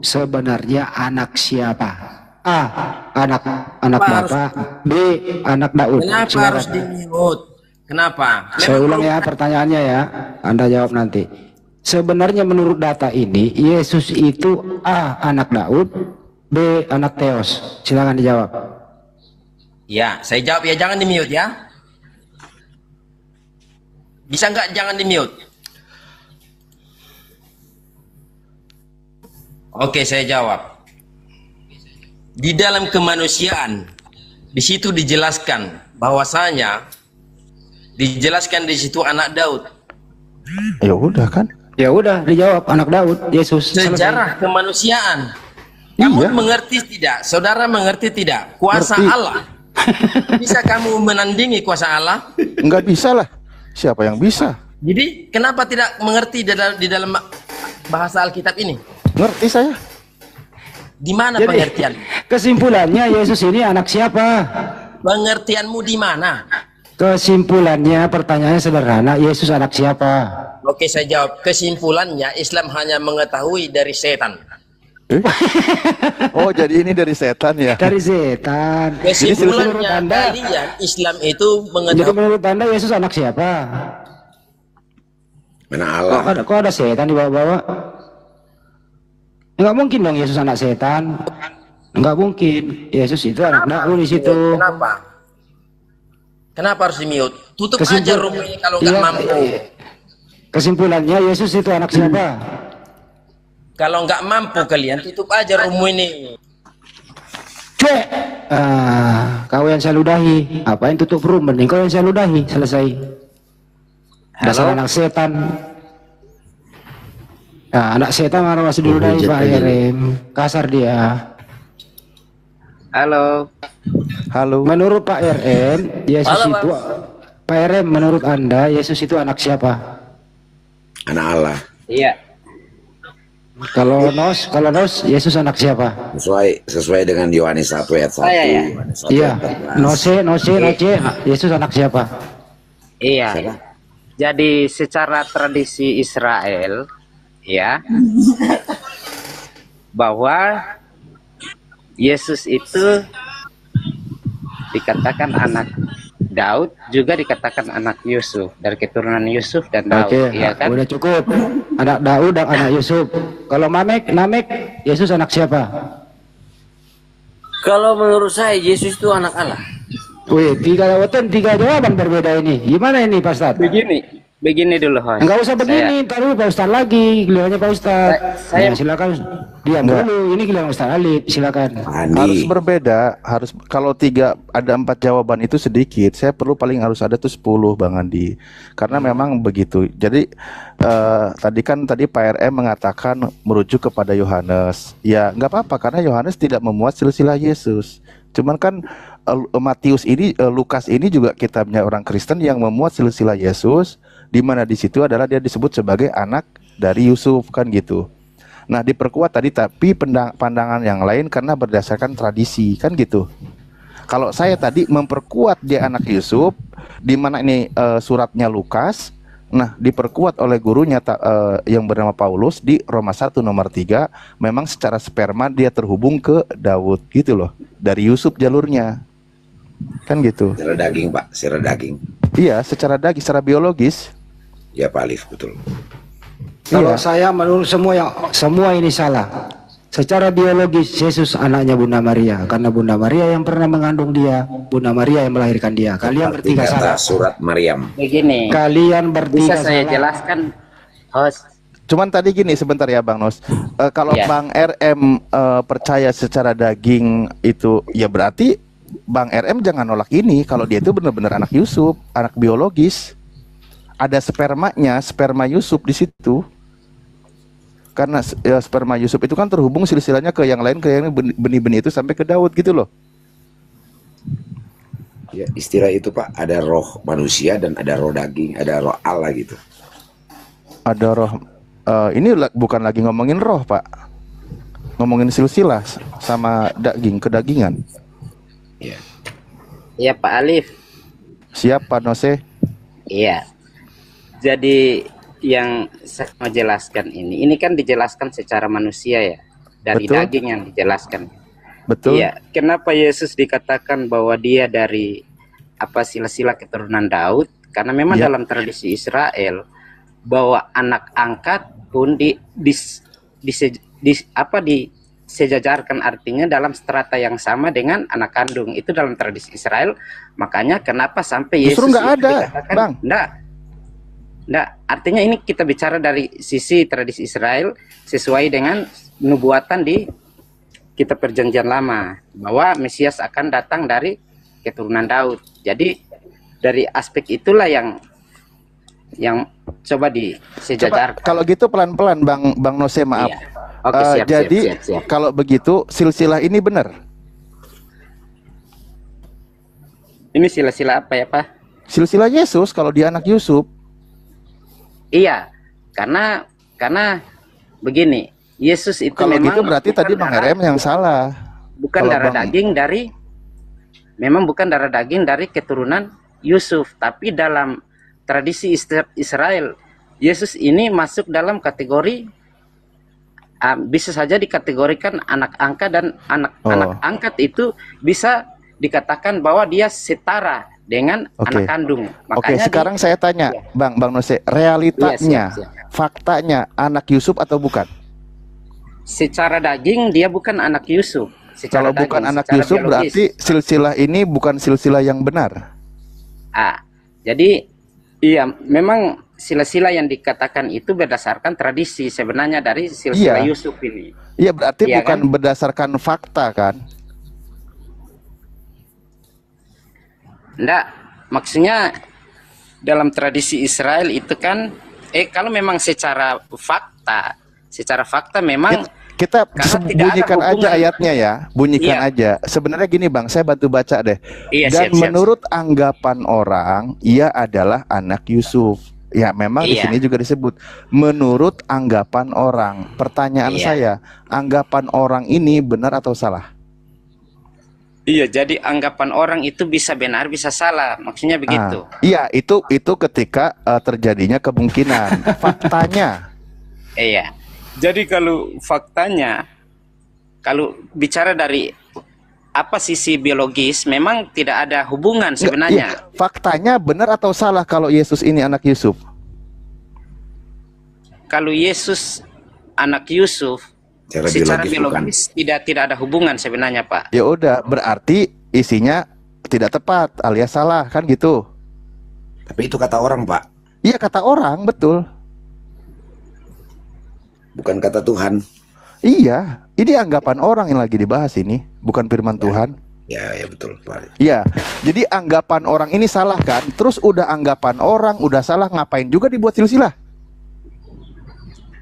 sebenarnya anak siapa? A. Anak Bapak. B. Anak Daud. Kenapa Silakan. harus di-mute? Kenapa? Saya ulang ya pertanyaannya ya. Anda jawab nanti. Sebenarnya menurut data ini Yesus itu A. Anak Daud, B. Anak Theos. Silakan dijawab. Ya, saya jawab ya, jangan di-mute ya. Bisa nggak jangan di-mute? Oke, saya jawab. Di dalam kemanusiaan, di situ dijelaskan bahwasanya dijelaskan di situ anak Daud. Ya udah kan? Ya udah dijawab anak Daud, Yesus. Sejarah kemanusiaan. Kamu Iya. mengerti tidak? Saudara mengerti tidak? Kuasa Ngerti. Allah. Bisa kamu menandingi kuasa Allah? Nggak bisa lah. Siapa yang bisa? Jadi kenapa tidak mengerti di dalam bahasa Alkitab ini? Ngerti saya. Di mana Jadi, pengertian? kesimpulannya Yesus ini anak siapa? Pengertianmu di mana? Kesimpulannya pertanyaannya sederhana, Yesus anak siapa? Oke, saya jawab. Kesimpulannya Islam hanya mengetahui dari setan. Oh, jadi ini dari setan ya? Dari setan. Kesimpulannya menurut Anda, kalian Islam itu jadi mengetahui. menurut Anda Yesus anak siapa? Mana Allah? Kok ada setan di bawah-bawah? Enggak mungkin dong Yesus anak setan. Enggak mungkin. Yesus itu anak Daud di situ. Kenapa? Kenapa harus di-mute? Tutup Kesimpul- aja room ini kalau nggak Iya, mampu. Kesimpulannya Yesus itu anak siapa? Kalau nggak mampu kalian tutup aja room ini. Cek. Kau yang saya ludahi. Apain tutup room? Mending kau yang saya ludahi. Selesai. Dasar anak setan. Nah, anak setan marah masih diludahi Pak Yerem. Kasar dia. Halo. Halo. Menurut Pak RM, Yesus Halo, itu Pak RM, menurut Anda Yesus itu anak siapa? Anak Allah. Iya. Kalau Nos, Yesus anak siapa? Sesuai dengan Yohanes 1 ayat 1. Saya ya? Yohanes 1 Iya. ayat 14. Nose, Yesus anak siapa? Iya. Jadi secara tradisi Israel, ya, bahwa Yesus itu dikatakan anak Daud, juga dikatakan anak Yusuf, dari keturunan Yusuf dan Daud. Oke, Iya kan? udah cukup. Anak Daud dan anak Yusuf. Kalau Namek, Yesus anak siapa? Kalau menurut saya Yesus itu anak Allah. Wih, tiga jawaban berbeda ini. Gimana ini Pak Ustadz? Begini dulu, Hon. Enggak usah begini, ntar dulu Pak Ustadz lagi, gilirannya Pak Ustadz. Saya- Silakan diam dulu, ini giliran Ustadz Alif, silakan. Harus Andi. berbeda, harus kalau 4 jawaban itu sedikit. Saya perlu paling harus ada tuh 10 Bang Andi. Karena memang begitu. Jadi tadi Pak RM mengatakan merujuk kepada Yohanes. Ya nggak apa-apa karena Yohanes tidak memuat silsilah Yesus. Cuman kan Matius ini, Lukas ini juga kitabnya orang Kristen yang memuat silsilah Yesus, di mana di situ adalah dia disebut sebagai anak dari Yusuf kan gitu. Nah, diperkuat tadi tapi pandangan yang lain karena berdasarkan tradisi, kan gitu. Kalau saya tadi memperkuat dia anak Yusuf, di mana ini suratnya Lukas, nah diperkuat oleh gurunya yang bernama Paulus di Roma 1 nomor 3, memang secara sperma dia terhubung ke Daud gitu loh, dari Yusuf jalurnya, kan gitu. Secara daging Pak, secara daging. Iya, secara daging, secara biologis. Ya Pak Alif, betul. Kalau Iya. saya menurut semua ini salah. Secara biologis Yesus anaknya Bunda Maria, karena Bunda Maria yang pernah mengandung dia, Bunda Maria yang melahirkan dia. Kalian Seperti bertiga kata salah. surat Maryam. Begini, Kalian bertiga bisa saya salah. jelaskan, host? Cuman tadi gini sebentar ya Bang Nos. Kalau Ya. Bang RM percaya secara daging itu, ya berarti Bang RM jangan nolak ini kalau dia itu benar-benar anak Yusuf, anak biologis. Ada spermanya, sperma Yusuf di situ. Karena sperma Yusuf itu kan terhubung silsilahnya ke yang lain, ke yang benih-benih itu sampai ke Daud gitu loh. Ya, istilah itu Pak, ada roh manusia dan ada roh daging, ada roh Allah gitu. Ada roh. Ini bukan lagi ngomongin roh Pak, ngomongin silsilah sama daging, kedagingan. Ya. Iya Pak Alif. Siap Pak Nose? Iya. Jadi yang saya mau jelaskan ini kan dijelaskan secara manusia ya, dari Betul. daging yang dijelaskan. Betul. Iya. Kenapa Yesus dikatakan bahwa dia dari silsilah keturunan Daud? Karena memang Ya. dalam tradisi Israel bahwa anak angkat pun disejajarkan, artinya dalam strata yang sama dengan anak kandung. Itu dalam tradisi Israel. Makanya kenapa sampai Yesus Justru nggak itu ada, dikatakan, Bang. Enggak, artinya ini kita bicara dari sisi tradisi Israel sesuai dengan nubuatan di kitab Perjanjian Lama bahwa Mesias akan datang dari keturunan Daud. Jadi dari aspek itulah yang coba disejajarkan. Kalau gitu pelan-pelan Bang Nose, maaf. Iya. Oke, siap, Jadi siap. kalau begitu silsilah ini benar. Ini sila-sila apa ya Pak? Silsilah Yesus kalau dia anak Yusuf. Iya, karena begini, Yesus itu Kalau memang gitu berarti tadi Bang RM yang salah. bukan Kalau darah Bang- daging dari, memang bukan darah daging dari keturunan Yusuf, tapi dalam tradisi Israel, Yesus ini masuk dalam kategori bisa saja dikategorikan anak angkat, dan anak angkat itu bisa dikatakan bahwa dia setara dengan anak kandung. Oke, sekarang saya tanya, Bang Nose, realitanya, Iya, siap. faktanya anak Yusuf atau bukan? Secara daging dia bukan anak Yusuf. Kalau bukan anak Yusuf berarti silsilah ini bukan silsilah yang benar. Jadi iya, memang sila-sila yang dikatakan itu berdasarkan tradisi sebenarnya dari silsilah Yusuf ini. Iya, berarti Iya, bukan kan? berdasarkan fakta kan? Enggak, maksudnya dalam tradisi Israel itu kan kalau memang secara fakta memang kita karena tidak ada bunyikan aja hubungan. ayatnya ya, bunyikan Iya. aja. Sebenarnya gini Bang, saya bantu baca deh. Iya, Dan siap. menurut anggapan orang, ia adalah anak Yusuf. Ya, memang di Iya. sini juga disebut menurut anggapan orang. Pertanyaan Iya. saya, anggapan orang ini benar atau salah? Iya, jadi anggapan orang itu bisa benar bisa salah, maksudnya begitu. Iya, itu ketika terjadinya kemungkinan. Faktanya. Iya. Jadi kalau faktanya, kalau bicara dari sisi biologis, memang tidak ada hubungan sebenarnya. Iya, faktanya benar atau salah kalau Yesus ini anak Yusuf? Kalau Yesus anak Yusuf, secara biologis tidak ada hubungan sebenarnya, Pak. Ya udah, berarti isinya tidak tepat alias salah kan gitu. Tapi itu kata orang, Pak. Iya, kata orang, betul. Bukan kata Tuhan. Iya, ini anggapan orang yang lagi dibahas ini, bukan firman Tuhan. Ya betul, Pak. Iya, jadi anggapan orang ini salah kan? Terus udah anggapan orang, udah salah, ngapain juga dibuat silsilah?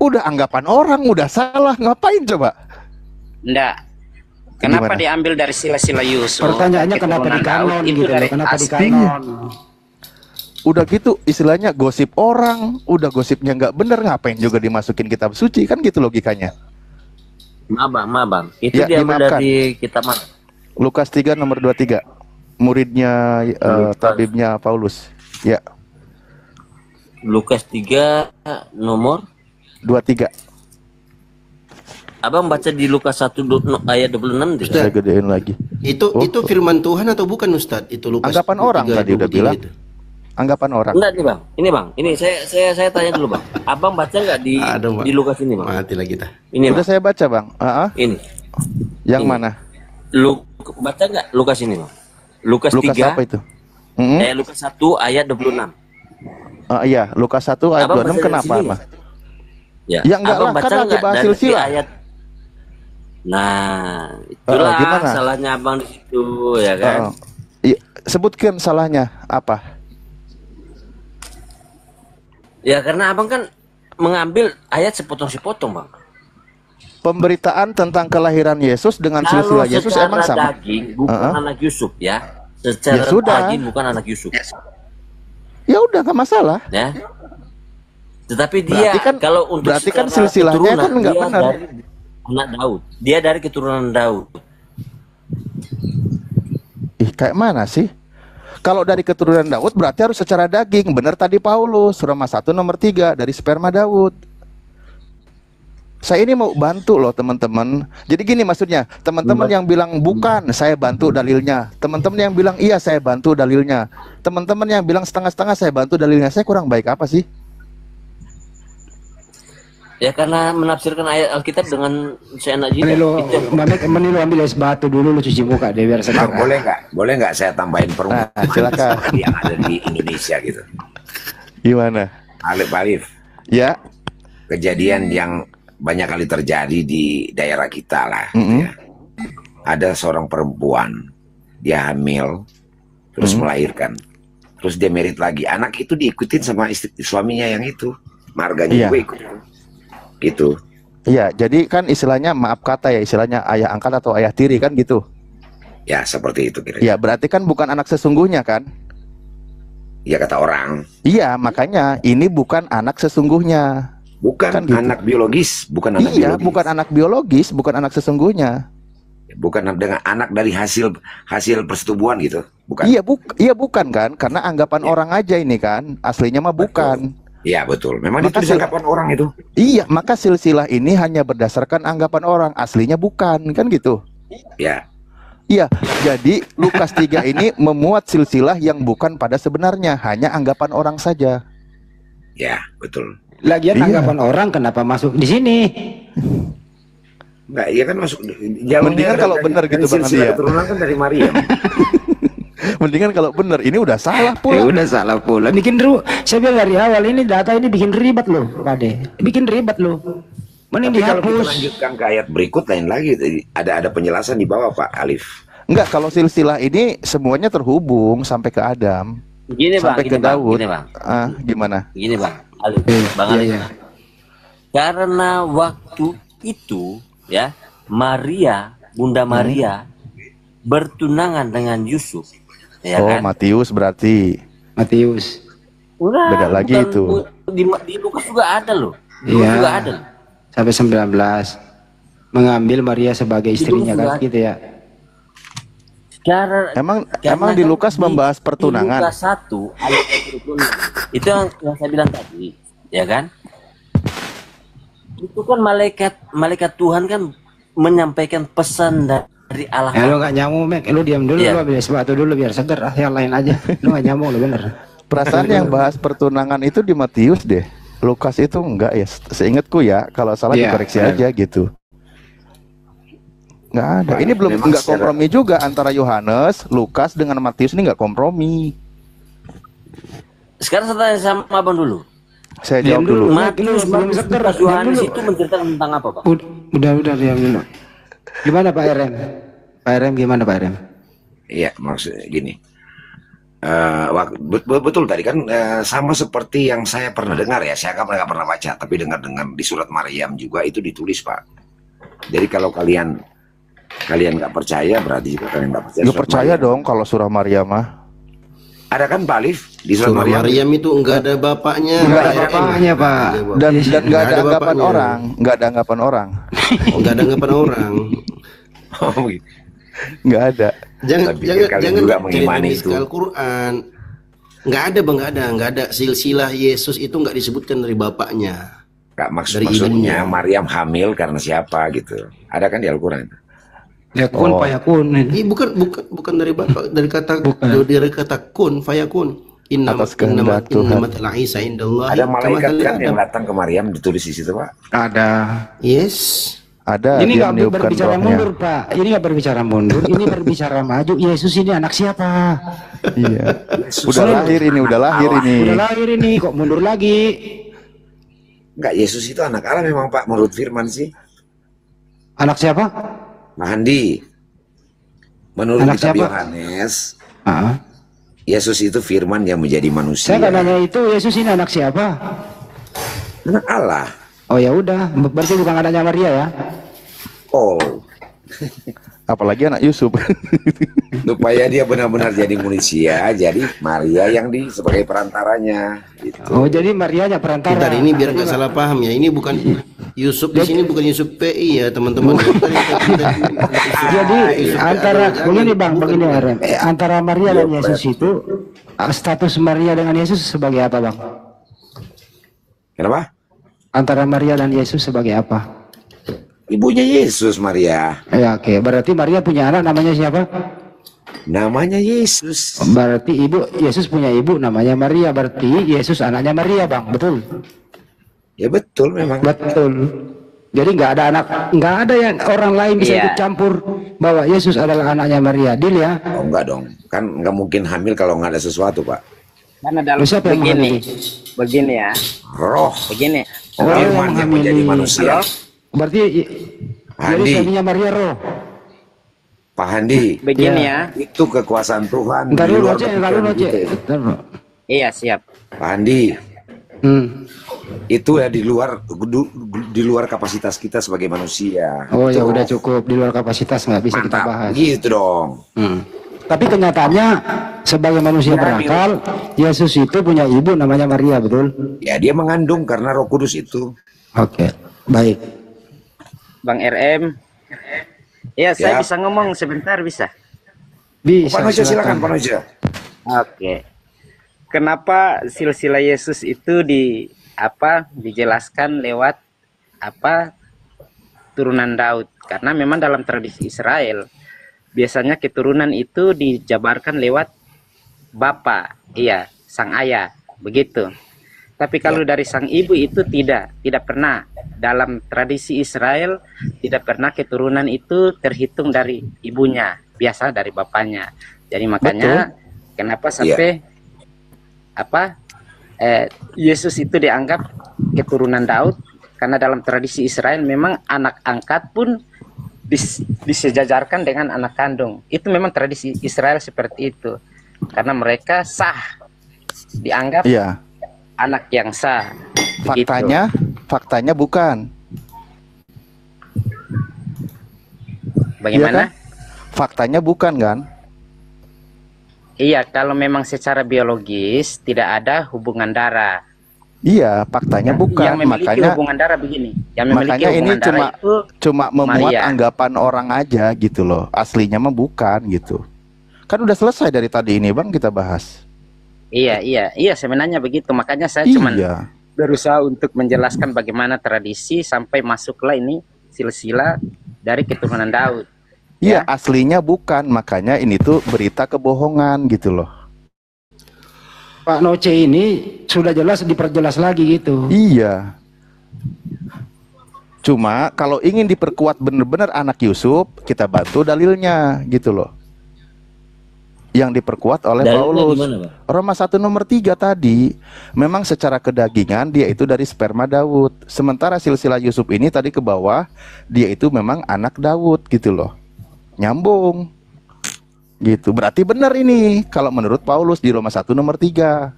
Udah anggapan orang, udah salah, ngapain coba? Enggak. Kenapa Gimana? diambil dari sila-sila Yusuf? Pertanyaannya kenapa keturunan di kanon Daud, itu gitu loh, dari kenapa di aspek kanon? Udah gitu istilahnya gosip orang, udah gosipnya nggak bener, ngapain juga dimasukin kitab suci, kan gitu logikanya. Mabang. Itu Ya, diambil dimaafkan. dari kitab mana? Lukas 3 nomor 23. Muridnya tabibnya Paulus. Ya, Lukas 3 nomor 23. Abang baca di Lukas 1 ayat 26 tidak? Saya gedein lagi. Itu firman Tuhan atau bukan Ustadz? Itu Lukas Anggapan orang 3, tadi udah 23 bilang. itu. Anggapan orang. Enggak nih bang, ini bang, ini saya tanya dulu bang. Abang baca nggak Aduh, Pak. di Lukas ini bang? Mati lagi kita. Ini Udah bang, saya baca, Bang. ini. Yang Ini. mana? Baca nggak Lukas ini bang? Lukas Lukas 3, apa itu? Mm-mm. Lukas 1 ayat 26. Iya, Lukas 1 ayat Abang 26 baca dari kenapa, sini Mas? Ya, Ya, enggak abang lah, kan baca lagi nggak bahas dari silsilah. ayat? Nah, itulah gimana? salahnya abang di situ ya kan? Iya, sebutkan salahnya apa? Ya karena abang kan mengambil ayat sepotong-sepotong bang. Pemberitaan tentang kelahiran Yesus dengan Kalau silsilah Yesus secara emang sama? daging bukan anak Yusuf ya. Secara Ya sudah. daging bukan anak Yusuf. Ya udah, nggak masalah. Ya. Tetapi dia Berarti kan- kalau untuk berarti kan secara silsilahnya keturunan, kan nggak dia benar. dari anak Daud. Dia dari keturunan Daud. Ih, kayak mana sih? Kalau dari keturunan Daud berarti harus secara daging. Benar tadi Paulus, Roma 1 nomor 3 dari sperma Daud. Saya ini mau bantu loh teman-teman. Jadi gini maksudnya, teman-teman yang bilang bukan, saya bantu dalilnya. Teman-teman yang bilang iya, saya bantu dalilnya. Teman-teman yang bilang setengah-setengah, saya bantu dalilnya. Saya kurang baik apa sih? Ya karena menafsirkan ayat Alkitab dengan seenak jidat. Menilu ambil es batu dulu, lu cuci muka deh biar segar. Bang, boleh nggak saya tambahin perumpamaan silakan. seperti yang ada di Indonesia gitu. Gimana? Alif, Ya. kejadian yang banyak kali terjadi di daerah kita lah. Gitu ya. Ada seorang perempuan, dia hamil, terus melahirkan, terus dia merit lagi. Anak itu diikutin sama suaminya yang itu, marganya Iya. juga ikut. Gitu. Iya, jadi kan istilahnya maaf kata ya, istilahnya ayah angkat atau ayah tiri kan gitu. Ya seperti itu kira-kira. Ya, berarti kan bukan anak sesungguhnya kan? Ya kata orang. Iya, makanya ini bukan anak sesungguhnya. Bukan Kan gitu. anak biologis, bukan anak Iya, biologis. bukan anak biologis, bukan anak sesungguhnya. Bukan dengan anak dari hasil persetubuhan gitu. Bukan. Iya bukan kan? Karena anggapan orang aja ini kan, aslinya mah bukan. Iya betul. Memang Maka itu anggapan orang itu. Iya, maka silsilah ini hanya berdasarkan anggapan orang, aslinya bukan, kan gitu. Ya. Iya, jadi Lukas 3 ini memuat silsilah yang bukan pada sebenarnya, hanya anggapan orang saja. Ya betul. Lagian Iya. anggapan orang kenapa masuk di sini? Enggak, iya kan masuk. Mendingan kalau benar gitu, Bang Andi ya. Keturunan kan dari Maria. Mendingan kalau benar, ini udah salah Ya pula. udah salah pula. Bikin saya bilang dari awal ini data ini bikin ribet loh, Pade. Bikin ribet loh. Mending Tapi kalau kita dihapus. lanjutkan ke ayat berikut lain lagi. Ada penjelasan di bawah Pak Alif. Enggak, kalau silsilah ini semuanya terhubung sampai ke Adam, Gini bang, sampai gini ke bang, Daud. gini bang, Gimana? gini bang, Alif, bang Iya, Alif. iya. Karena waktu itu ya Maria, Bunda Maria bertunangan dengan Yusuf, ya Oh, kan? Matius berarti. Matius. Udah, Beda lagi bukan- itu. Di Lukas juga ada loh. Di Lukas Iya. juga ada. loh. Sampai 19. Mengambil Maria sebagai istrinya Itu kan juga- gitu ya. Emang di Lukas membahas Di pertunangan? Lukas 1 ayat 26. Itu yang saya bilang tadi, ya kan? Itu kan malaikat Tuhan kan menyampaikan pesan dari Allah. Lu nggak nyamuk, Mek. Lu diam dulu, Iya. lu ambil es batu dulu biar seger. Yang lain aja. Lu nggak nyamuk, lu bener. Perasaan yang bahas pertunangan itu di Matius deh. Lukas itu enggak ya, seingatku ya. Kalau salah Iya, dikoreksi benar. aja gitu. Nggak ada. Ini belum Memang nggak secara- kompromi juga antara Yohanes, Lukas dengan Matius ini nggak kompromi. Sekarang saya tanya sama Abang dulu. Saya Diam jawab dulu. dulu. Matius, belum Markus, seger, Lukas, diam Yohanes dulu. itu menceritakan tentang apa, Pak? Udah diam dulu. Gimana Pak RM? Pak RM gimana Pak RM? Iya, maksudnya gini. Betul tadi kan sama seperti yang saya pernah dengar ya. Saya kan nggak pernah baca, tapi dengar di surat Maryam juga itu ditulis Pak. Jadi kalau kalian nggak percaya berarti juga kalian nggak percaya. Nggak surat percaya Maryam. dong kalau surah Maryam mah. Ada kan Pak Alif di surat Surah Maryam? Maryam itu enggak ada bapaknya. Enggak ada Pak. bapaknya Pak. Dan nggak ada anggapan bapaknya. orang, nggak ada anggapan orang. Nggak ada anggapan orang. Oh, gitu. Nggak ada. Jangan Saya pikir kalian juga mengimani itu. Al-Quran. Nggak ada bang, nggak ada silsilah Yesus itu nggak disebutkan dari bapaknya. Nggak Dari maksudnya ibunya. Maryam hamil karena siapa gitu. Ada kan di Al-Quran? Yakun fayakun. Bukan dari bapak, dari kata kun fayakun. Atas kehendak Tuhan. Isa indallah. Ada malaikat kan yang datang ke Maryam ditulis di situ, Pak. Ada. Yes. Ada. Ini dia nggak meniupkan berbicara rohnya. mundur Pak. Ini nggak berbicara mundur. Ini berbicara maju. Yesus ini anak siapa? Iya. Udah lahir ini. Udah lahir ini. Kok mundur lagi? Enggak, Yesus itu anak Allah memang, Pak, menurut firman sih. Anak siapa? Pak Handi, menurut Anak kitab siapa? Yohanes, Ah. Yesus itu firman yang menjadi manusia. Saya nggak nanya itu. Yesus ini anak siapa? Anak Allah. Oh ya udah. Berarti bukan anaknya Maria ya? Oh, Apalagi anak Yusuf. supaya dia benar-benar jadi manusia, jadi Maria yang sebagai perantaranya. Gitu. Oh jadi Marianya perantara. Bentar, ini biar nggak salah paham ya. Ini bukan Yusuf di sini, bukan Yusuf PI ya teman-teman. Jadi antara begini bang, begini RM. Antara Maria dan Yesus itu status Maria dengan Yesus sebagai apa bang? Kenapa? Antara Maria dan Yesus sebagai apa? Ibunya Yesus, Maria. Ya oke, berarti Maria punya anak namanya siapa? Namanya Yesus. Berarti Yesus punya ibu namanya Maria. Berarti Yesus anaknya Maria bang, betul? Ya betul memang. Betul. Jadi nggak ada yang orang lain bisa ikut campur bahwa Yesus adalah anaknya Maria. Deal ya? Oh enggak dong, kan nggak mungkin hamil kalau nggak ada sesuatu, Pak. Karena dalam Siapa yang begini ya, Roh, begini. firman yang menjadi manusia. Berarti jadi Handi, suaminya Maria roh. Pak Handi, Begini ya. itu kekuasaan Tuhan Ntar di dulu luar Noce, kepikiran ntar dulu Noce. kita. Ntar dulu. Iya siap. Pak Handi, itu ya di luar kapasitas kita sebagai manusia. Oh ya Itu udah cukup, di luar kapasitas nggak bisa kita mantap, bahas. gitu dong. Tapi kenyataannya sebagai manusia berakal, Yesus itu punya ibu namanya Maria, betul? Ya dia mengandung karena Roh Kudus itu. Oke, baik. Bang RM. Ya, saya bisa ngomong sebentar bisa? Bisa. Pak Nojo silakan Pak Nojo. Oke. Kenapa silsilah Yesus itu dijelaskan lewat turunan Daud? Karena memang dalam tradisi Israel biasanya keturunan itu dijabarkan lewat bapa, sang ayah, begitu. Tapi kalau dari sang ibu itu tidak pernah. Dalam tradisi Israel tidak pernah keturunan itu terhitung dari ibunya, biasa dari bapaknya. Jadi makanya kenapa sampai Yesus itu dianggap keturunan Daud, karena dalam tradisi Israel memang anak angkat pun disejajarkan dengan anak kandung. Itu memang tradisi Israel seperti itu. Karena mereka sah, dianggap anak yang sah. Faktanya bukan. Bagaimana? Iya kan? Faktanya bukan kan? Iya, kalau memang secara biologis tidak ada hubungan darah. Iya, faktanya bukan. Yang memiliki Makanya hubungan darah begini. Yang memiliki makanya ini hubungan darah itu cuma memuat Maria. anggapan orang aja gitu loh. Aslinya mah bukan gitu. Kan udah selesai dari tadi ini Bang kita bahas. Iya, sebenarnya begitu. Makanya saya cuman berusaha untuk menjelaskan bagaimana tradisi sampai masuklah ini silsilah dari keturunan Daud. Iya, aslinya bukan. Makanya ini tuh berita kebohongan gitu loh. Pak Noce ini sudah jelas diperjelas lagi gitu. Iya. Cuma kalau ingin diperkuat benar-benar anak Yusuf, kita bantu dalilnya gitu loh. Yang diperkuat oleh Dalilnya Paulus. gimana, Pak? Roma 1 nomor 3 tadi, memang secara kedagingan dia itu dari sperma Daud. Sementara silsilah Yusuf ini tadi ke bawah, dia itu memang anak Daud gitu loh. Nyambung. Gitu. Berarti benar ini kalau menurut Paulus di Roma 1 nomor 3.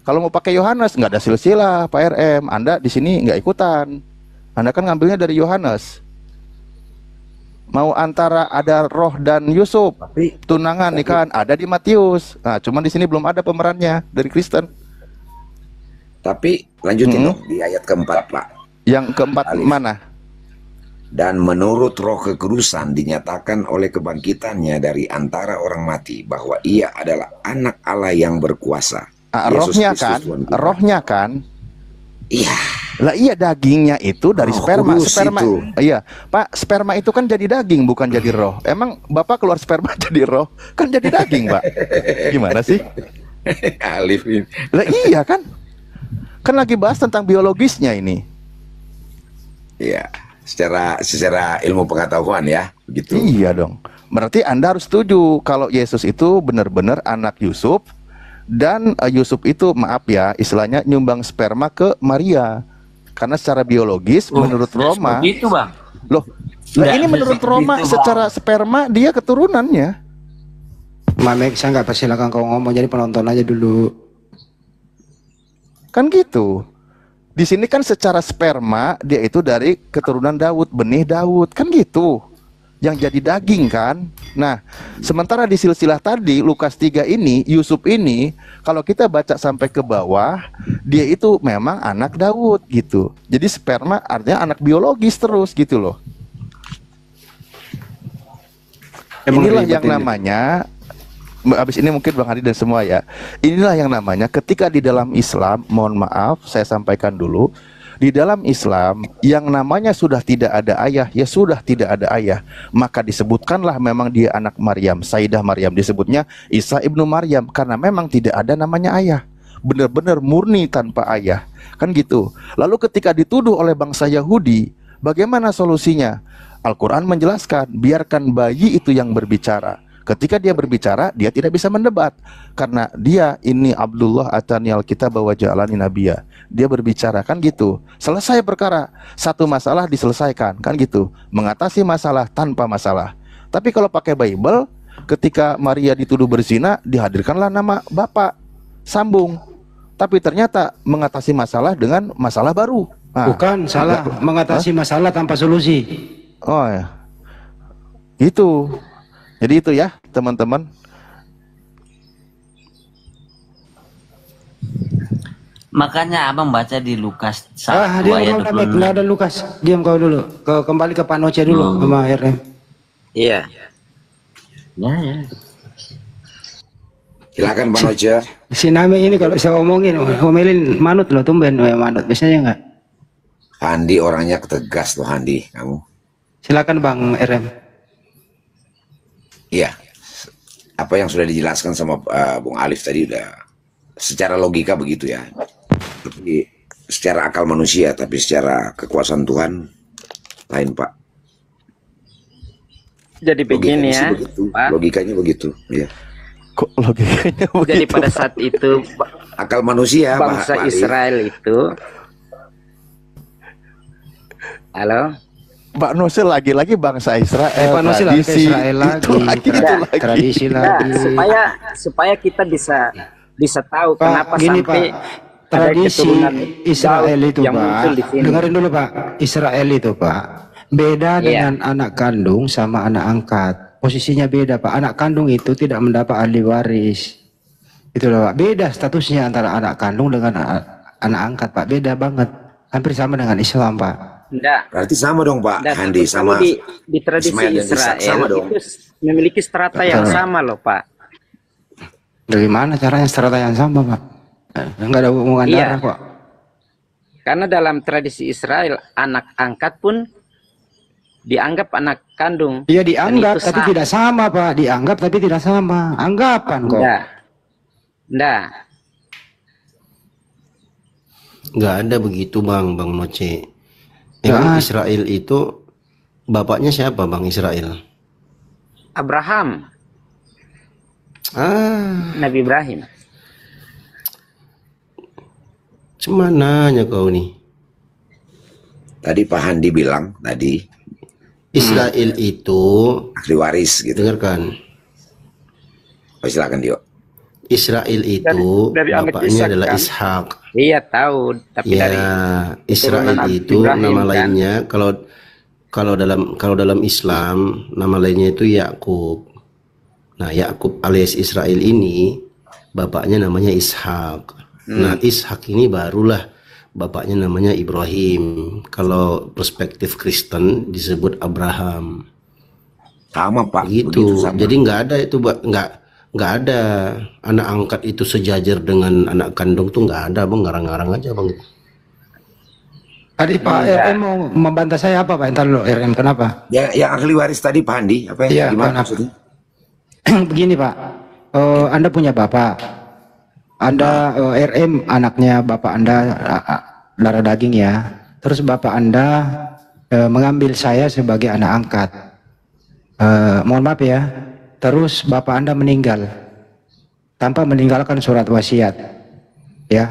Kalau mau pakai Yohanes nggak ada silsilah, Pak RM. Anda di sini nggak ikutan. Anda kan ngambilnya dari Yohanes. Mau antara ada Roh dan Yusuf, tunangan nikahan ada di Matius. Nah, cuman di sini belum ada pemerannya dari Kristen. Tapi lanjutin dong di ayat keempat, Pak. Yang keempat mana? Dan menurut Roh Kekudusan dinyatakan oleh kebangkitannya dari antara orang mati bahwa ia adalah anak Allah yang berkuasa. Rohnya kan, rohnya kan. Iya. Lah iya, dagingnya itu dari sperma. Sperma itu. Iya, Pak, sperma itu kan jadi daging bukan jadi roh. Emang Bapak keluar sperma jadi roh? Kan jadi daging, Pak. Gimana sih? Alif ini. Lah iya kan? Kan lagi bahas tentang biologisnya ini. Iya, secara ilmu pengetahuan ya, begitu. Iya dong. Berarti Anda harus setuju kalau Yesus itu benar-benar anak Yusuf, dan Yusuf itu, maaf ya, istilahnya nyumbang sperma ke Maria. Karena secara biologis menurut Roma. Begitu, Bang. Loh, lah ini menurut Roma secara sperma dia keturunannya. Mamek, saya nggak persilakan kau ngomong, jadi penonton aja dulu. Kan gitu. Di sini kan secara sperma dia itu dari keturunan Daud, benih Daud, kan gitu. Yang jadi daging kan. Nah, sementara di silsilah tadi Lukas 3 ini, Yusuf ini, kalau kita baca sampai ke bawah, dia itu memang anak Daud gitu. Jadi sperma artinya anak biologis terus gitu loh. Inilah yang namanya, habis ini mungkin Bang Hadi dan semua ya, inilah yang namanya ketika di dalam Islam, mohon maaf saya sampaikan dulu, di dalam Islam yang namanya sudah tidak ada ayah, ya sudah tidak ada ayah, maka disebutkanlah memang dia anak Maryam, Sayyidah Maryam, disebutnya Isa ibnu Maryam, karena memang tidak ada namanya ayah, benar-benar murni tanpa ayah, kan gitu. Lalu ketika dituduh oleh bangsa Yahudi, bagaimana solusinya? Al-Quran menjelaskan, biarkan bayi itu yang berbicara. Ketika dia berbicara, dia tidak bisa mendebat karena dia ini Abdullah atanial kitab wa ja'alani nabiyya. Dia berbicara kan gitu. Selesai perkara, satu masalah diselesaikan kan gitu. Mengatasi masalah tanpa masalah. Tapi kalau pakai Bible, ketika Maria dituduh berzina, dihadirkanlah nama Bapak. Sambung. Tapi ternyata mengatasi masalah dengan masalah baru. Nah, bukan salah, mengatasi masalah tanpa solusi. Oh ya. Itu. Jadi itu ya teman-teman. Makanya abang baca di Lukas 1 diam ayat kau, nggak ada Lukas. Diam kau dulu. Kembali ke Pak Noce dulu sama RM. Iya. Ya. Silakan Pak Noce. Si Name ini kalau saya omongin, ngomelin manut loh, tumben manut. Biasanya enggak. Handi orangnya tegas loh, Handi kamu. Silakan Bang RM. Iya, apa yang sudah dijelaskan sama Bung Alif tadi udah secara logika begitu ya. Tapi secara akal manusia, tapi secara kekuasaan Tuhan lain, Pak. Jadi begini ya, Pak. Logikanya begitu, ya. Kok logikanya begitu? Jadi pada saat itu akal manusia, bangsa Pak Israel itu, halo. Pak Nose lagi-lagi bangsa Israel, Pak Nose tradisi, Israel lagi, tradisi lagi. Supaya kita bisa tahu Pak, kenapa gini, sampai Pak, tradisi Israel itu Pak. Dengerin dulu Pak, Israel itu Pak beda dengan anak kandung sama anak angkat. Posisinya beda Pak. Anak kandung itu tidak mendapat ahli waris. Itu loh Pak. Beda statusnya antara anak kandung dengan anak angkat Pak. Beda banget. Hampir sama dengan Islam Pak. Enggak. Berarti sama dong Pak Handi sama di tradisi Israel sama dong. Itu memiliki strata yang sama loh Pak. Dari mana caranya strata yang sama Pak? Enggak ada hubungan darah kok. Karena dalam tradisi Israel anak angkat pun dianggap anak kandung. Iya dianggap tapi tidak sama Pak. Dianggap tapi tidak sama. Anggapan kok. Enggak ada begitu Bang Noce. Yang Israel itu bapaknya siapa Bang Israel? Abraham. Nabi Ibrahim. Cuma nanya kau nih. Tadi Pak Handi bilang tadi Israel itu ahli waris gitu. Dengarkan. Oh, silakan Dio. Israel itu dari bapaknya adalah Ishak. Iya tahu, tapi ya, dari Israel itu Ibrahim, nama lainnya kalau dalam Islam nama lainnya itu Yakub. Nah, Yakub alias Israel ini bapaknya namanya Ishak. Nah, Ishak ini barulah bapaknya namanya Ibrahim. Kalau perspektif Kristen disebut Abraham. Sama Pak. Gitu. Sama. Jadi nggak ada itu, nggak ada anak angkat itu sejajar dengan anak kandung tuh nggak ada, bang. Ngarang-ngarang aja, bang. Tadi Pak RM mau membantah saya apa Pak? Entar dulu RM, kenapa? Yang ahli waris tadi Pak Andi, apa Iya, gimana kenapa? maksudnya? Begini Pak, Anda punya bapak, Anda RM anaknya bapak Anda darah daging ya. Terus bapak Anda mengambil saya sebagai anak angkat. Mohon maaf ya. Terus bapak Anda meninggal tanpa meninggalkan surat wasiat, ya.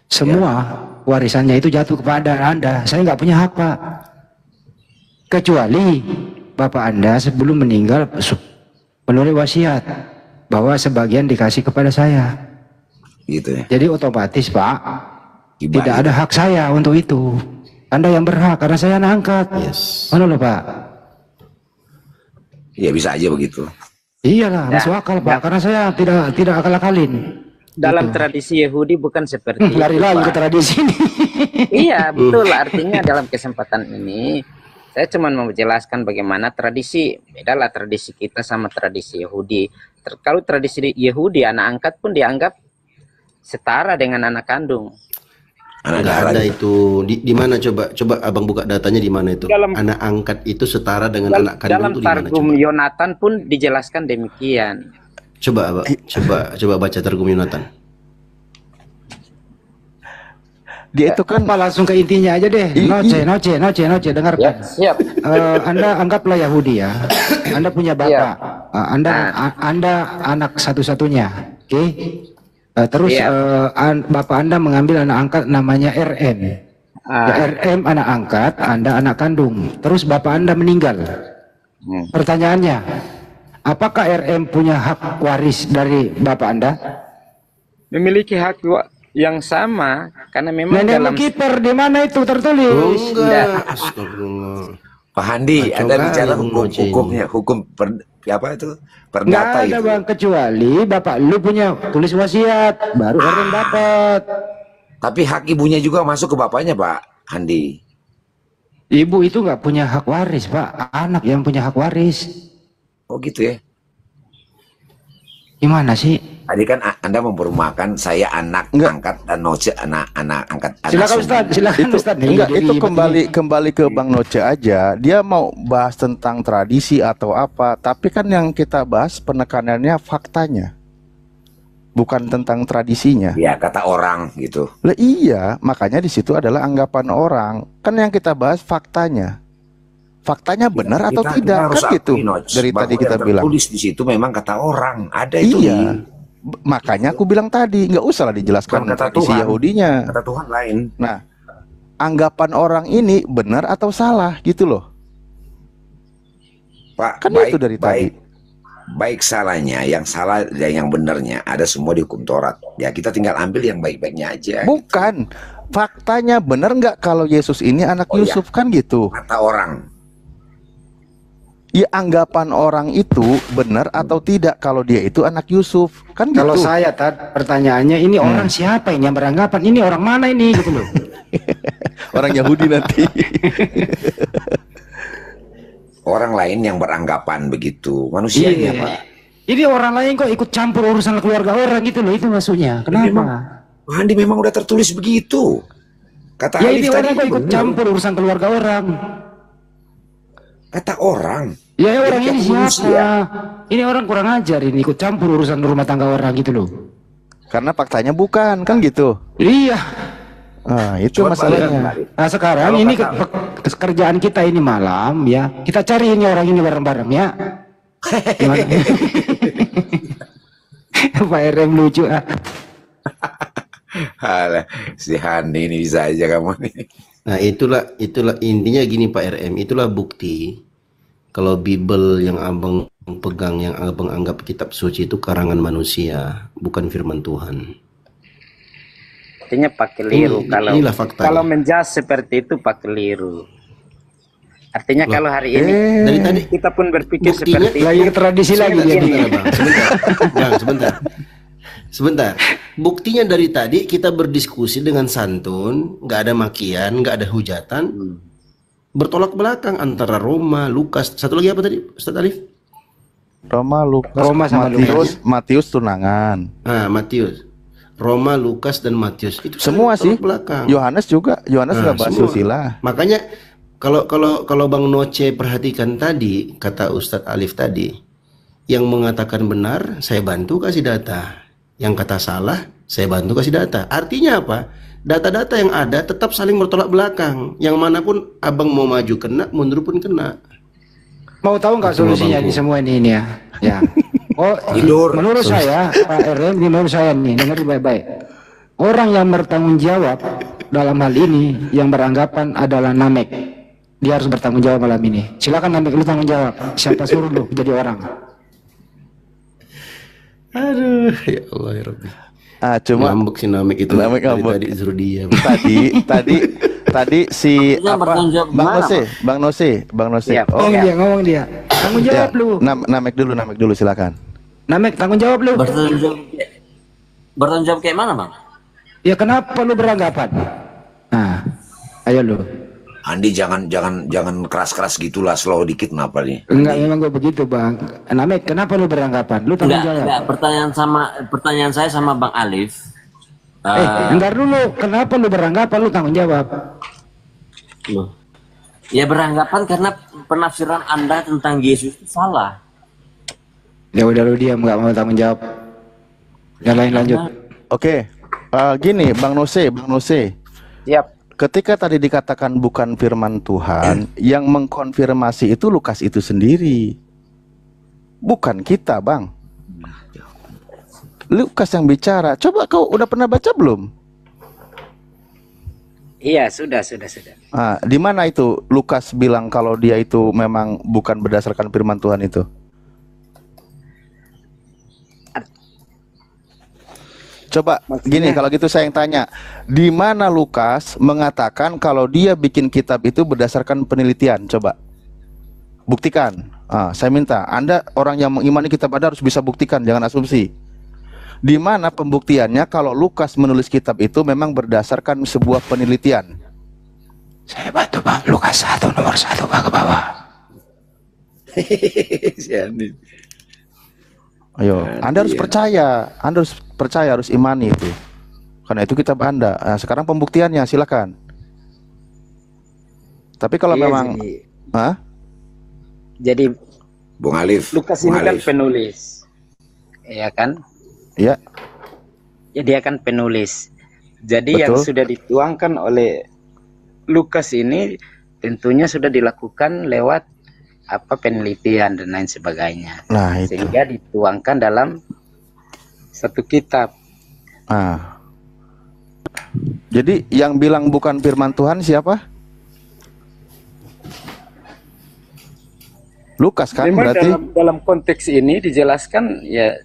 Semua warisannya itu jatuh kepada Anda. Saya nggak punya hak Pak. Kecuali bapak Anda sebelum meninggal menulis wasiat bahwa sebagian dikasih kepada saya. Gitu ya. Jadi otomatis Pak, tidak ada hak saya untuk itu. Anda yang berhak karena saya anak angkat. Yes. Mana loh Pak? Ya bisa aja begitu. Iyalah, masuk akal Pak. Karena saya tidak akal-akalin. Dalam tradisi Yahudi bukan seperti itu, Lari lagi ke Pak. tradisi ini. Iya, betul. Artinya dalam kesempatan ini saya cuma mau menjelaskan bagaimana tradisi, bedalah tradisi kita sama tradisi Yahudi. Kalau tradisi Yahudi, anak angkat pun dianggap setara dengan anak kandung. Nggak ada itu. Di mana coba abang buka datanya di mana itu? Anak angkat itu setara dengan anak kandung Dalam itu di mana? Targum Yonatan pun dijelaskan demikian. Coba baca Targum Yonatan. Dia itu kan langsung ke intinya aja deh. Noce, dengarkan. Siap. Anda anggaplah Yahudi ya. Anda punya bapak. Anda anak satu-satunya. Oke. Terus bapak Anda mengambil anak angkat namanya RM. Ya, RM anak angkat, Anda anak kandung. Terus bapak Anda meninggal. Pertanyaannya, apakah RM punya hak waris dari bapak Anda? Memiliki hak yang sama karena memang Nenek dalam kiper di mana itu tertulis? Enggak. Astagfirullah. Pak Handi, Kacau Anda bicara kali hukumnya, apa itu? Nggak Perdata ada itu. Bang, kecuali bapak lu punya tulis wasiat, baru RM dapat. Tapi hak ibunya juga masuk ke bapaknya Pak Handi. Ibu itu nggak punya hak waris Pak, anak yang punya hak waris. Oh gitu ya. Gimana sih? Tadi kan Anda memperumakan saya anak angkat dan Noce anak angkat. Silakan Ustaz, silakan Ustaz. Enggak, itu kembali ke Bang Noce aja. Dia mau bahas tentang tradisi atau apa, tapi kan yang kita bahas penekanannya faktanya. Bukan tentang tradisinya. Ya, kata orang gitu. Lah iya, makanya di situ adalah anggapan orang. Kan yang kita bahas faktanya. Faktanya benar atau tidak kan gitu. Dari tadi kita bilang. Tulis di situ memang kata orang, ada itu. Iya. Makanya aku bilang tadi nggak usah lah dijelaskan kata tradisi Tuhan. Yahudinya. Kata Tuhan lain. Nah, anggapan orang ini benar atau salah gitu loh. Pak, Kan itu dari tadi. Baik salahnya, yang salah dan yang benernya ada semua di hukum Taurat. Ya kita tinggal ambil yang baik-baiknya aja. Bukan. Faktanya benar nggak kalau Yesus ini anak Yusuf kan gitu. Kata orang. Ya anggapan orang itu benar atau tidak kalau dia itu anak Yusuf kan gitu. Kalau saya pertanyaannya ini orang siapa ini yang beranggapan ini orang mana ini gitu loh. Orang Yahudi nanti. Orang lain yang beranggapan begitu manusianya Pak. Ini orang lain kok ikut campur urusan keluarga orang gitu loh, itu maksudnya. Kenapa? Handi memang udah tertulis begitu. Kata Ya Alif ini orang tadi kok ikut campur urusan keluarga orang. Kata orang. Ya orang Jadi ini aku manusia. siapa? Ini orang kurang ajar ini ikut campur urusan rumah tangga orang gitu loh. Karena faktanya bukan kan gitu. Iya. Ah, itu Coba masalahnya. Nah sekarang Kalau ini kerjaan kita ini malam ya. Kita cari ini orang ini bareng-bareng ya. Gimana? Pak RM lucu ah. Halah, si Handi ini bisa aja kamu nih. Nah itulah intinya gini Pak RM, itulah bukti kalau Bible yang abang pegang, yang abang anggap kitab suci itu karangan manusia, bukan firman Tuhan. Artinya Pak keliru Inilah faktanya. kalau menjas seperti itu Pak keliru. Artinya kalau hari ini Dari tadi kita pun berpikir buktinya seperti Lagi ke tradisi lagi dia. sebentar. Sebentar. Buktinya dari tadi kita berdiskusi dengan santun, nggak ada makian, nggak ada hujatan, bertolak belakang antara Roma, Lukas, satu lagi apa tadi, Ustaz Alif? Roma, Lukas, Roma sama Matius tunangan. Ah, Matius. Roma, Lukas dan Matius itu Semua sih. belakang. Yohanes juga, Yohanes nggak bahas semua. silsilah. Makanya kalau Bang Noce perhatikan tadi kata Ustadz Alif tadi, yang mengatakan benar saya bantu kasih data, yang kata salah saya bantu kasih data. Artinya apa? Data-data yang ada tetap saling bertolak belakang. Yang manapun abang mau maju kena, mundur pun kena. Mau tahu nggak solusinya di semua ini ya? Ya. Oh, menurut saya, Pak RM, menurut saya nih, dengar baik-baik. Orang yang bertanggung jawab dalam hal ini, yang beranggapan adalah Namek. Dia harus bertanggung jawab malam ini. Silakan Namek, lu tanggung jawab. Siapa suruh lu jadi orang? Aduh, ya Allah ya Rabbi. Cuma ngambek si Namek itu. Namek ngambek. Tadi suruh dia. Tadi si apa? Bang Nose. Ya, Ngomong dia. Tanggung jawab lu. Namek dulu silakan. Namek, tanggung jawab lu. Bertanggung jawab kayak mana, Bang? Ya kenapa lu beranggapan? Nah, ayo lu. Andi jangan keras-keras gitulah, slow dikit kenapa nih? Enggak, memang gue begitu Bang. Namek, kenapa lu beranggapan? Lu tanggung jawab. Enggak, pertanyaan saya sama Bang Alif. Entar dulu, kenapa lu beranggapan lu tanggung jawab? Loh. Ya beranggapan karena penafsiran Anda tentang Yesus itu salah. Ya udah lu diam, nggak mau tanggung jawab. Yang lain lanjut. Oke. Gini, Bang Nose. Siap. Ketika tadi dikatakan bukan firman Tuhan, yang mengkonfirmasi itu Lukas itu sendiri. Bukan kita, Bang. Lukas yang bicara. Coba kau udah pernah baca belum? Iya, sudah. Di mana itu Lukas bilang kalau dia itu memang bukan berdasarkan firman Tuhan itu? Coba gini, kalau gitu saya yang tanya, di mana Lukas mengatakan kalau dia bikin kitab itu berdasarkan penelitian? Coba buktikan. Saya minta Anda, orang yang mengimani kitab Anda, harus bisa buktikan, jangan asumsi. Di mana pembuktiannya kalau Lukas menulis kitab itu memang berdasarkan sebuah penelitian? Saya bantu Bang, Lukas 1 nomor 1 Bang ke bawah. Ayo, Anda harus percaya, harus imani itu. Karena itu kitab Anda. Nah, sekarang pembuktiannya, silakan. Tapi kalau memang, jadi Bung Alif, Lukas ini kan penulis, ya kan? Iya. Ya, dia kan penulis. Jadi Betul. yang sudah dituangkan oleh Lukas ini tentunya sudah dilakukan lewat penelitian dan lain sebagainya. Nah, itu. Sehingga dituangkan dalam satu kitab. Jadi yang bilang bukan firman Tuhan siapa? Lukas kan? Memang berarti dalam konteks ini dijelaskan ya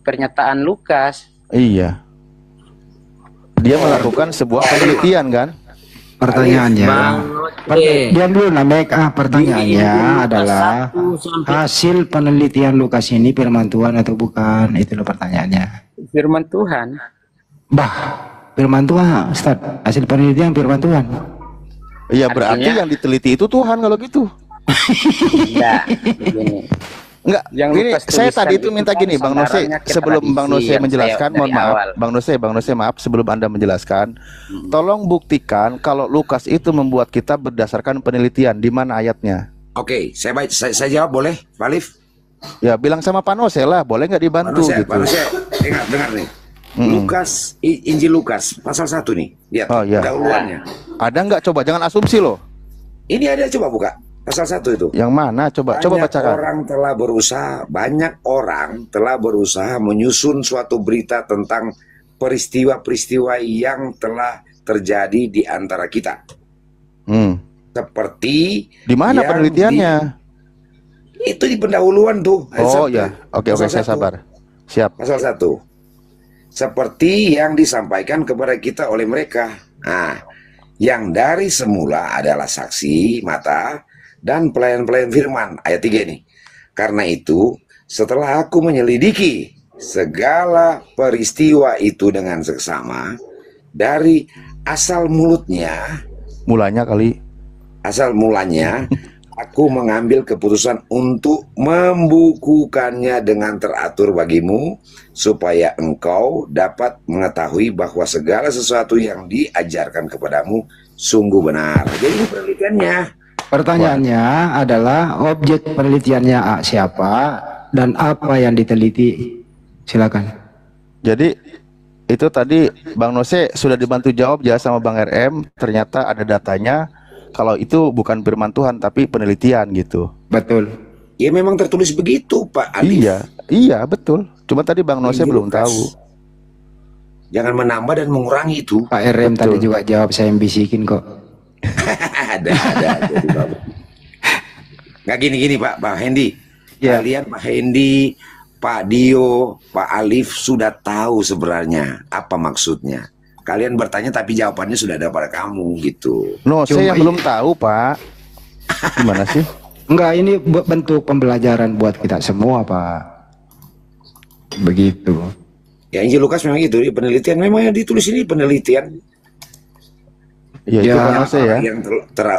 pernyataan Lukas. Iya. Dia melakukan sebuah penelitian kan? Pertanyaannya, diam dulu Namek. Pertanyaannya adalah hasil penelitian Lukas ini firman Tuhan atau bukan? Itu loh pertanyaannya. Firman Tuhan. Bah, firman Tuhan, Ustaz. Hasil penelitian firman Tuhan. Iya, berarti yang diteliti itu Tuhan kalau gitu. Enggak, begini. Enggak, gini, saya tadi itu minta gini, Bang Nose, sebelum Bang Nose menjelaskan, mohon maaf, Bang Nose, maaf, sebelum Anda menjelaskan, tolong buktikan kalau Lukas itu membuat kitab berdasarkan penelitian, di mana ayatnya? Oke, saya jawab boleh, Pak Alif? Ya, bilang sama Pak Nose lah, boleh nggak dibantu gitu. Pak Nose, dengar nih. Lukas, Injil Lukas, pasal 1 nih, lihat, pendahuluannya. Ada nggak? Coba, jangan asumsi loh. Ini ada, coba buka. Pasal 1 itu. Yang mana? Coba bacakan. Banyak orang telah berusaha menyusun suatu berita tentang peristiwa-peristiwa yang telah terjadi di antara kita. Seperti di mana penelitiannya? Itu di pendahuluan tuh. Oh ya, oke, saya sabar. Siap. Pasal 1. Seperti yang disampaikan kepada kita oleh mereka. Nah, yang dari semula adalah saksi mata dan pelayan-pelayan firman. Ayat 3 nih. Karena itu, setelah aku menyelidiki segala peristiwa itu dengan seksama dari asal mulutnya, asal mulanya aku mengambil keputusan untuk membukukannya dengan teratur bagimu, supaya engkau dapat mengetahui bahwa segala sesuatu yang diajarkan kepadamu sungguh benar. Jadi ini penelitiannya. Pertanyaannya adalah objek penelitiannya siapa dan apa yang diteliti? Silakan. Jadi itu tadi Bang Nose sudah dibantu jawab ya sama Bang RM. Ternyata ada datanya kalau itu bukan firman Tuhan tapi penelitian gitu. Betul. Ya memang tertulis begitu Pak Alif. Iya betul. Cuma tadi Bang Nose belum tahu. Jangan menambah dan mengurangi itu. Pak RM tadi juga jawab, saya yang bisikin kok. ada. Nggak gini Pak Hendy. Ya. Kalian Pak Hendy, Pak Dio, Pak Alif sudah tahu sebenarnya apa maksudnya. Kalian bertanya tapi jawabannya sudah ada pada kamu gitu. Saya yang belum tahu Pak. Gimana sih? Enggak, ini bentuk pembelajaran buat kita semua Pak. Begitu. Ya Injil Lukas memang gitu, penelitian memang yang ditulis ini penelitian. Ya, itu Bang Nose ya.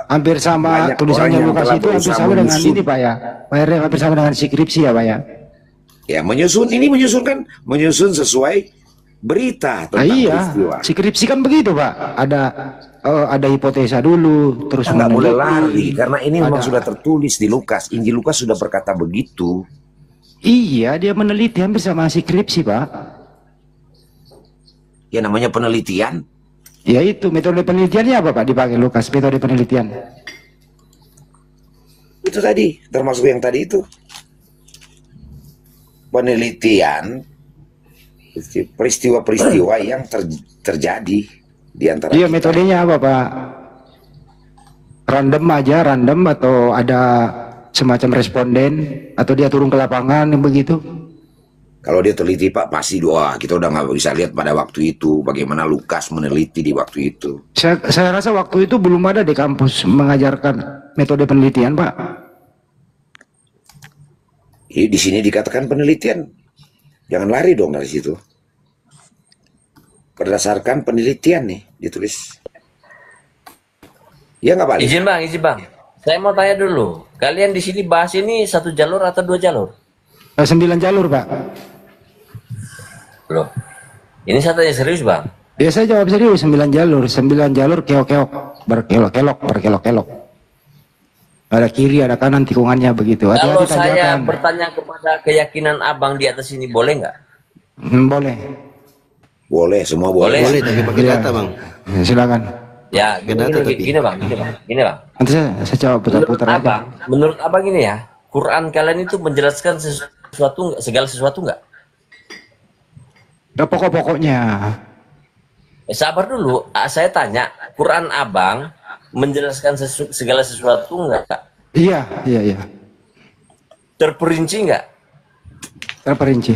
Hampir sama tulisannya Lukas itu, hampir sama dengan ini Pak ya. Pak RM hampir sama dengan skripsi ya Pak ya. Ya menyusun sesuai berita tentang peristiwa. Skripsi kan begitu Pak. Ada hipotesa dulu, terus nggak boleh lari karena ini memang sudah tertulis di Lukas. Injil Lukas sudah berkata begitu. Iya, dia meneliti hampir sama skripsi Pak. Ya namanya penelitian. Ya itu metode penelitiannya apa Pak dipakai Lukas, metode penelitian? Itu tadi, termasuk yang tadi itu. Penelitian peristiwa-peristiwa yang terjadi di antara Iya, kita. metodenya apa Pak? Random atau ada semacam responden atau dia turun ke lapangan begitu? Kalau dia teliti Pak pasti doa. Kita udah nggak bisa lihat pada waktu itu bagaimana Lukas meneliti di waktu itu. Saya rasa waktu itu belum ada di kampus mengajarkan metode penelitian Pak. Di sini dikatakan penelitian. Jangan lari dong dari situ. Berdasarkan penelitian nih ditulis. Ya nggak Pak? Izin bang. Saya mau tanya dulu. Kalian di sini bahas ini 1 jalur atau 2 jalur? 9 jalur Pak. Loh, ini saya tanya serius bang. Ya saya jawab serius, 9 jalur keok-keok, berkelok-kelok. Ada kiri, ada kanan tikungannya begitu. Kalau saya bertanya kepada keyakinan abang di atas ini boleh nggak? Boleh. Boleh, semua boleh. Boleh tapi pakai data bang. Silakan. Ya, gini bang. Nanti saya jawab putar-putar aja. Menurut abang ini ya, Quran kalian itu menjelaskan segala sesuatu nggak? Ada pokok-pokoknya. Sabar dulu, saya tanya, Quran abang menjelaskan segala sesuatu nggak? Iya. Terperinci nggak? Terperinci.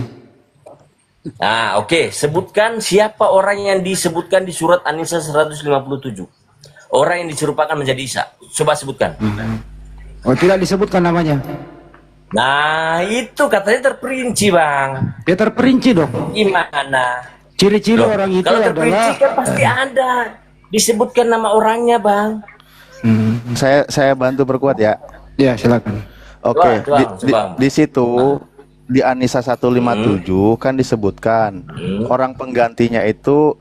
Nah, oke. Sebutkan siapa orang yang disebutkan di surat An-Nisa 157. Orang yang diserupakan menjadi Isa. Coba sebutkan. Oh, tidak disebutkan namanya. Nah, itu katanya terperinci, Bang. Dia terperinci dong. Gimana? Ciri-ciri orang itu kalau terperinci adalah kan pasti ada. Disebutkan nama orangnya, Bang. Saya bantu berkuat ya. Ya, silakan. Oke, di situ di An-Nisa 157 kan disebutkan orang penggantinya itu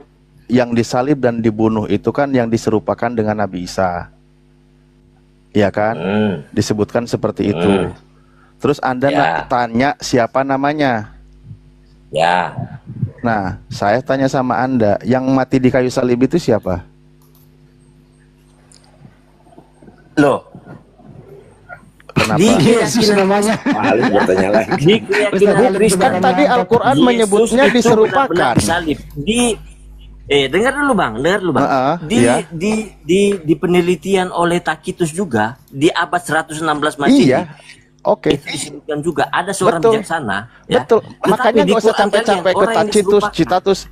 yang disalib dan dibunuh itu kan yang diserupakan dengan Nabi Isa. Ya kan? Disebutkan seperti itu. Terus Anda tanya siapa namanya? Ya. Nah, saya tanya sama Anda, yang mati di kayu salib itu siapa? Loh. Kenapa? Di Yesus namanya. Paling bertanya lagi. Di keyakinan Kristen Tadi Al-Quran menyebutnya diserupakan. Salib. Dengar dulu bang. Di penelitian oleh Tacitus juga di abad 116 Masehi. Iya. Oke. Itu disebutkan juga ada seorang bijaksana. Betul. Ya? Makanya nggak usah sampai ke Tacitus.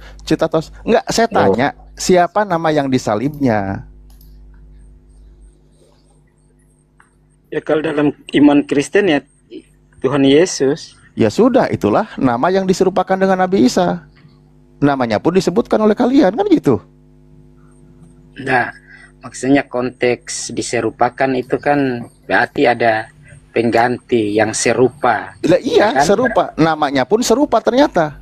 Enggak, saya tanya siapa nama yang disalibnya? Ya kalau dalam iman Kristen ya Tuhan Yesus. Ya sudah, itulah nama yang diserupakan dengan Nabi Isa. Namanya pun disebutkan oleh kalian, kan gitu. Nah, maksudnya konteks diserupakan itu kan berarti ada pengganti yang serupa. Lah, iya, kan? serupa. Namanya pun serupa ternyata.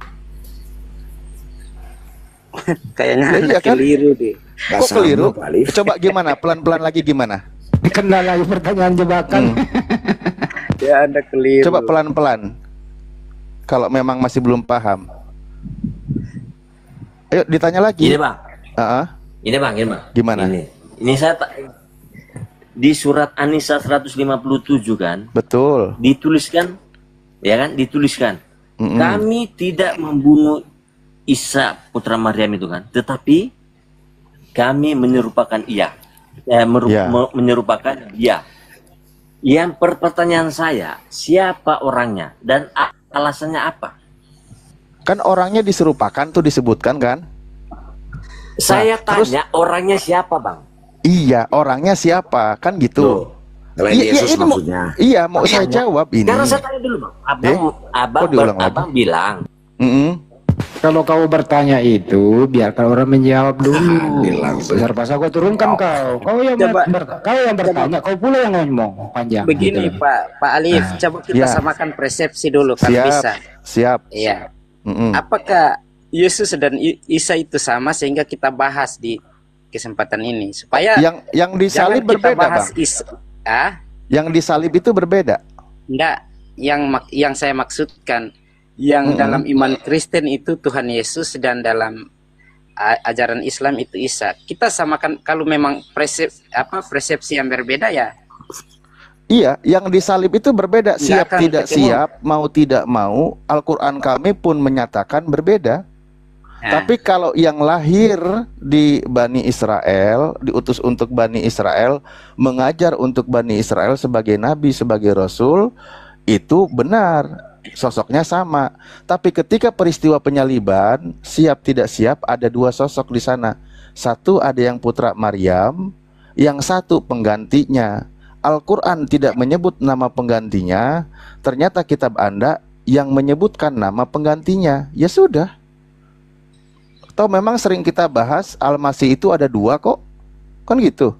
Kayaknya Lah, Anda iya kan? keliru deh. Kok keliru? Coba gimana? Pelan-pelan lagi gimana? Kena lagi pertanyaan jebakan. Ya, Anda keliru. Coba pelan-pelan. Kalau memang masih belum paham. Ayo ditanya lagi. Ini Bang. Ini Bang. Gimana? Ini saya di surat An-Nisa 157 kan? Betul. Dituliskan, ya kan? Dituliskan. Kami tidak membunuh Isa putra Maryam itu kan, tetapi kami menyerupakan menyerupakan dia. Yang pertanyaan saya, siapa orangnya dan alasannya apa? Kan orangnya diserupakan tuh disebutkan kan? Saya terus, tanya orangnya siapa Bang? Iya, orangnya siapa? Kan gitu. Selain Yesus maksudnya. Mau saya jawab ini. Karena saya tanya dulu Bang. Abang bilang. Kalau kau bertanya itu, biarkan orang menjawab dulu. Besar pasal kau turunkan kau. Kau yang bertanya, kau pula yang ngomong panjang. Begini gitu. Pak Alif, coba kita samakan persepsi dulu kan bisa. Siap. Iya. Apakah Yesus dan Isa itu sama sehingga kita bahas di kesempatan ini supaya yang disalib berbeda, Bang. Yang disalib itu berbeda. Enggak, yang saya maksudkan yang dalam iman Kristen itu Tuhan Yesus dan dalam ajaran Islam itu Isa. Kita samakan kalau memang persepsi yang berbeda ya. Iya, yang disalib itu berbeda. Siap tidak siap, mau tidak mau, Al-Quran kami pun menyatakan berbeda. Tapi kalau yang lahir di Bani Israel, diutus untuk Bani Israel, mengajar untuk Bani Israel sebagai nabi, sebagai rasul, itu benar. Sosoknya sama. Tapi ketika peristiwa penyaliban, siap tidak siap, ada dua sosok di sana. Satu ada yang putra Maryam, yang satu penggantinya. Al-Quran tidak menyebut nama penggantinya, ternyata kitab Anda yang menyebutkan nama penggantinya. Ya sudah. Atau memang sering kita bahas Al-Masih itu ada dua kok. Kan gitu.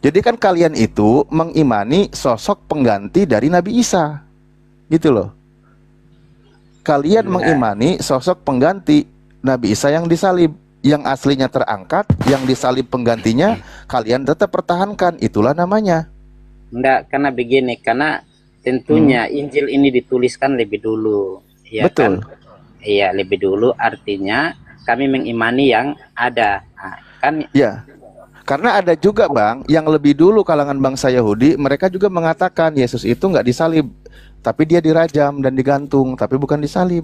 Jadi kan kalian itu mengimani sosok pengganti dari Nabi Isa. Gitu loh. Kalian mengimani sosok pengganti Nabi Isa yang disalib. Yang aslinya terangkat, yang disalib penggantinya, kalian tetap pertahankan. Itulah namanya. Enggak, karena begini, karena tentunya Injil ini dituliskan lebih dulu. Ya, betul. Iya, lebih dulu artinya kami mengimani yang ada. Kan? Ya, karena ada juga Bang, yang lebih dulu kalangan bangsa Yahudi, mereka juga mengatakan Yesus itu nggak disalib, tapi dia dirajam dan digantung, tapi bukan disalib.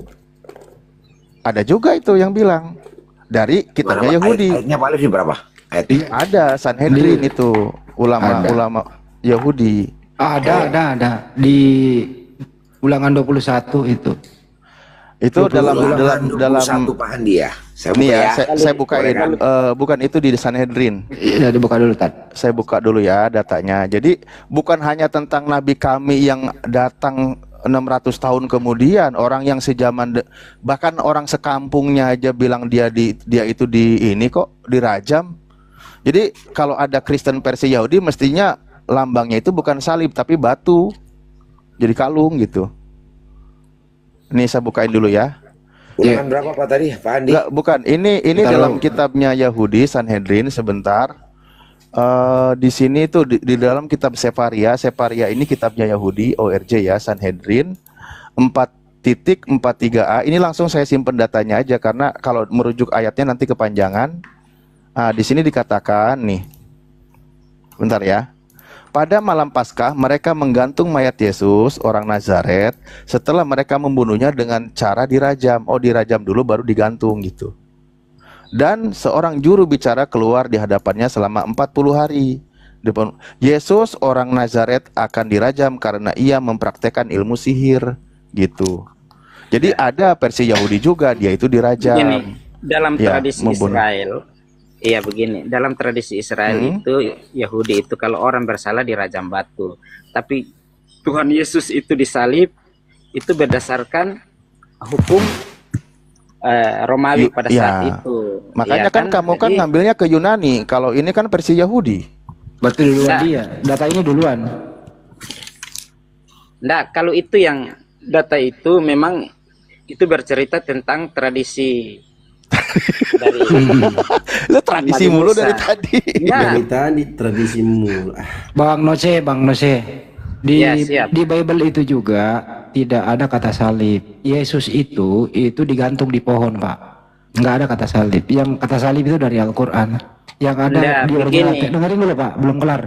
Ada juga itu yang bilang. Dari kitabnya Yahudi. Ayatnya Pak Alif di berapa? Ada Sanhedrin itu ulama-ulama Yahudi. Ada di Ulangan 21 itu. Itu dalam Pak Andi ya. Saya bukain. Bukan itu di Sanhedrin. Iya, dibuka dulu Tad. Saya buka dulu ya datanya. Jadi bukan hanya tentang nabi kami yang datang 600 tahun kemudian, orang yang sejaman, bahkan orang sekampungnya aja bilang dia itu dirajam. Jadi kalau ada Kristen versi Yahudi, mestinya lambangnya itu bukan salib tapi batu, jadi kalung gitu. Ini saya bukain dulu ya. Ulangan berapa Pak tadi, Pak Andi? Enggak, bukan. Ini dalam kitabnya Yahudi Sanhedrin sebentar. Di sini tuh di dalam kitab Sefaria ini kitabnya Yahudi ORJ ya, Sanhedrin 4.43a. Ini langsung saya simpen datanya aja karena kalau merujuk ayatnya nanti kepanjangan. Di sini dikatakan nih. Bentar ya. Pada malam Paskah mereka menggantung mayat Yesus orang Nazaret setelah mereka membunuhnya dengan cara dirajam. Oh, dirajam dulu baru digantung gitu. Dan seorang juru bicara keluar di hadapannya selama 40 hari. Yesus orang Nazaret akan dirajam karena ia mempraktekkan ilmu sihir gitu. Jadi ada versi Yahudi juga, dia itu dirajam. Begini, dalam tradisi Israel, iya begini, dalam tradisi Israel itu Yahudi itu kalau orang bersalah dirajam batu. Tapi Tuhan Yesus itu disalib itu berdasarkan hukum Romawi pada saat itu. Makanya Ya kan kamu kan Jadi, ngambilnya ke Yunani. Kalau ini kan versi Yahudi. Berarti duluan Nah. dia. Data ini duluan. Nah, kalau itu yang data itu memang itu bercerita tentang tradisi dari Lu tradisi Nabi mulu Musa. dari tadi. Nah, Dari tadi tradisimu. Bang Nose, di Ya, siap. di Bible itu juga tidak ada kata salib. Yesus itu digantung di pohon, Pak. Nggak ada kata salib. Yang kata salib itu dari Al-Quran. Yang ada Nggak, di original. begini. Dengerin dulu, Pak, belum kelar.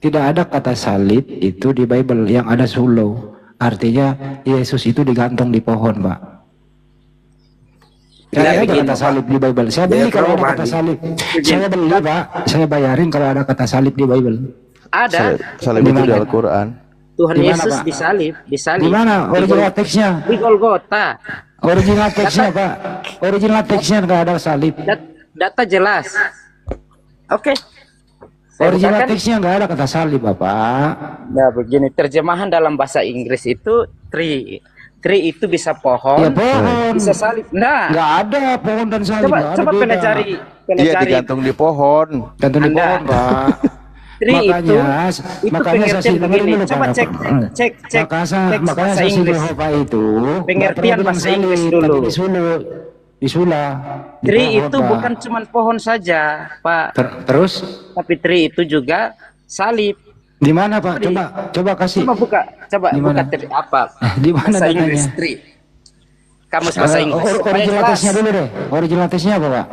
Tidak ada kata salib itu di Bible. Yang ada sulo. Artinya Yesus itu digantung di pohon, Pak. Nggak, Saya ada begini, kata salib di Bible. Saya beli kalau ada kata salib. Saya beli, Pak. Saya bayarin kalau ada kata salib di Bible. ada Salib itu di Dimana? Al-Quran. Tuhan Di mana, Yesus Pak? disalib Di mana original teksnya? di Golgota. Original teksnya, Pak. Original teksnya nggak ada salib. Data jelas. Oke. Saya Original bukakan. teksnya nggak ada kata salib, Bapak. Nah, begini terjemahan dalam bahasa Inggris itu tree. Tree itu bisa pohon, Ya pohon. bisa salib. Nah, Nggak ada pohon dan salib. coba nggak ada coba beda. pernah cari Iya, digantung di pohon. Gantung di Anda. pohon, Pak. Tree Makanya, itu makanya saya pengertian dengerin begini. dulu, Coba Pak. cek Makanya teks bahasa saya Inggris. Jehovah itu nggak Pengertian pernah bilang bahasa Inggris salib, dulu. tapi disula. Di Tree pohon, itu Pak. bukan cuma pohon saja, Pak. Terus Tapi tree itu juga salib. di mana, Pak? Tree. Coba kasih. Coba buka, Di buka mana? tree apa? Di mana Bahasa datanya? Inggris tree. Kamus bahasa Inggris. Supaya Original jelas. teksnya dulu deh. Original teksnya apa, Pak?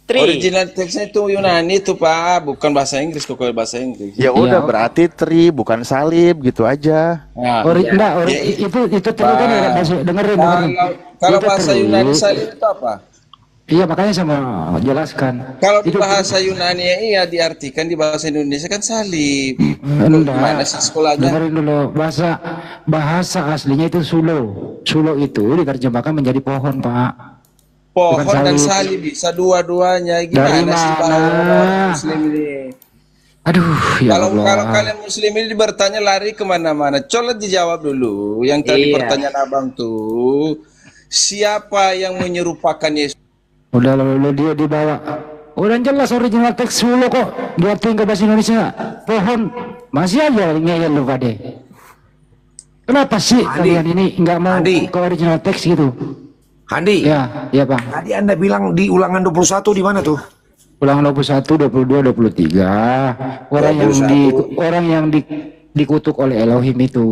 Tree. Original teksnya itu Yunani itu Pak, bukan bahasa Inggris kok, kalau bahasa Inggris. Ya udah Iya. berarti tri bukan salib gitu aja. Nah, Itu terluka nih, dengerin. kalau Itu bahasa terus. Yunani salib itu apa? Iya, makanya sama jelaskan. Kalau di Itu- bahasa Yunani iya diartikan, di bahasa Indonesia kan salib. Enggak. Gimana sih sekolahnya? Dengerin dulu, bahasa aslinya itu sulo. Sulo itu diterjemahkan menjadi pohon, Pak. Pohon bukan dan salib. salib bisa dua-duanya. Dari Gimana sih Pak mana? orang Muslim ini? Aduh, ya Kalau Allah. kalian Muslim ini bertanya lari kemana-mana, coba dijawab dulu. Yang tadi Iya. pertanyaan abang tuh, siapa yang menyerupakan Yesus? Udah lalu dia dibawa. Udah jelas original teks sulo kok. Diartikan ke bahasa Indonesia. Pohon. Masih aja ngeyel lu pada. Kenapa sih kalian ini nggak mau Andi. ke original teks gitu? Handi, Ya, ya Bang. tadi Anda bilang di ulangan 21 di mana tuh? Ulangan 21, 22, 23. Orang yang dikutuk oleh Elohim itu.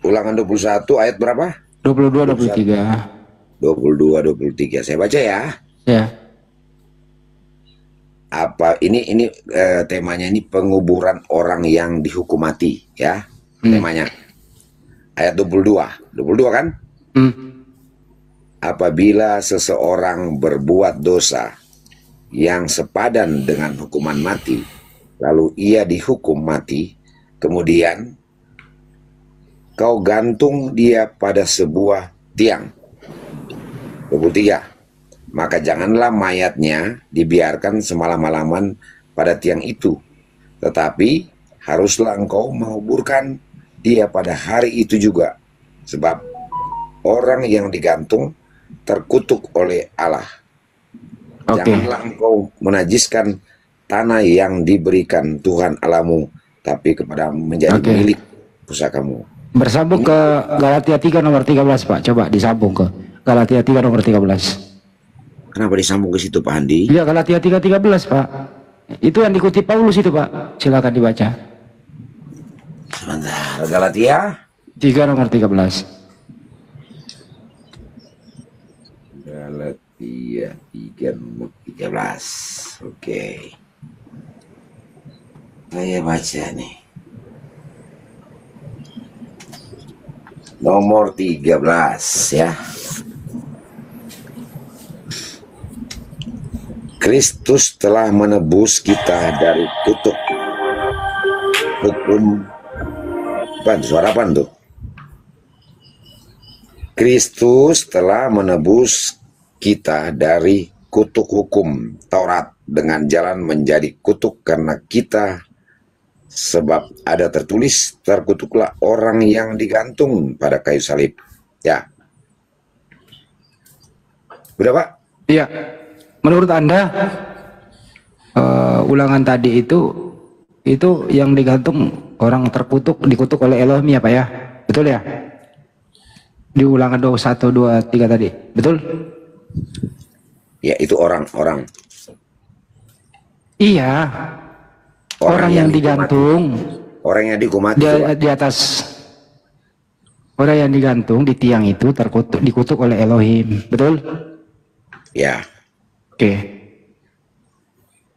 Ulangan 21 ayat berapa? 22, 23. 22, 23. Saya baca ya. Ya. Apa ini temanya ini penguburan orang yang dihukum mati ya. Temanya. Ayat 22. 22 kan? Apabila seseorang berbuat dosa yang sepadan dengan hukuman mati, lalu ia dihukum mati, kemudian kau gantung dia pada sebuah tiang. 23. Maka janganlah mayatnya dibiarkan semalam-malaman pada tiang itu, tetapi haruslah engkau menguburkan dia pada hari itu juga, sebab orang yang digantung terkutuk oleh Allah. Oke. Janganlah engkau menajiskan tanah yang diberikan Tuhan Allahmu, tapi kepada menjadi Oke. milik pusakamu. Bersambung ke Galatia 3 nomor 13, Pak. Coba disambung ke Galatia 3 nomor 13. Kenapa disambung ke situ, Pak Andi? Iya, Galatia 3:13, Pak. Itu yang dikutip Paulus itu, Pak. Silakan dibaca. Sebentar, Galatia 3 nomor 13. Galatia 3 nomor 13. Oke. Saya baca nih. Nomor 13 ya. Kristus telah menebus kita dari kutuk hukum. Suara apa tuh? Kristus telah menebus kita dari kutuk hukum Taurat dengan jalan menjadi kutuk karena kita Sebab ada tertulis, terkutuklah orang yang digantung pada kayu salib. Ya. Udah, Pak? Iya. Menurut Anda ulangan tadi itu yang digantung orang terkutuk, dikutuk oleh Elohim ya Pak ya? Betul ya? Di ulangan 21, 23 tadi. Betul? Ya, itu orang-orang. Iya. Orang yang digantung. Orang yang dihukum mati. Di atas. Orang yang digantung di tiang itu dikutuk oleh Elohim. Betul? Ya. Oke.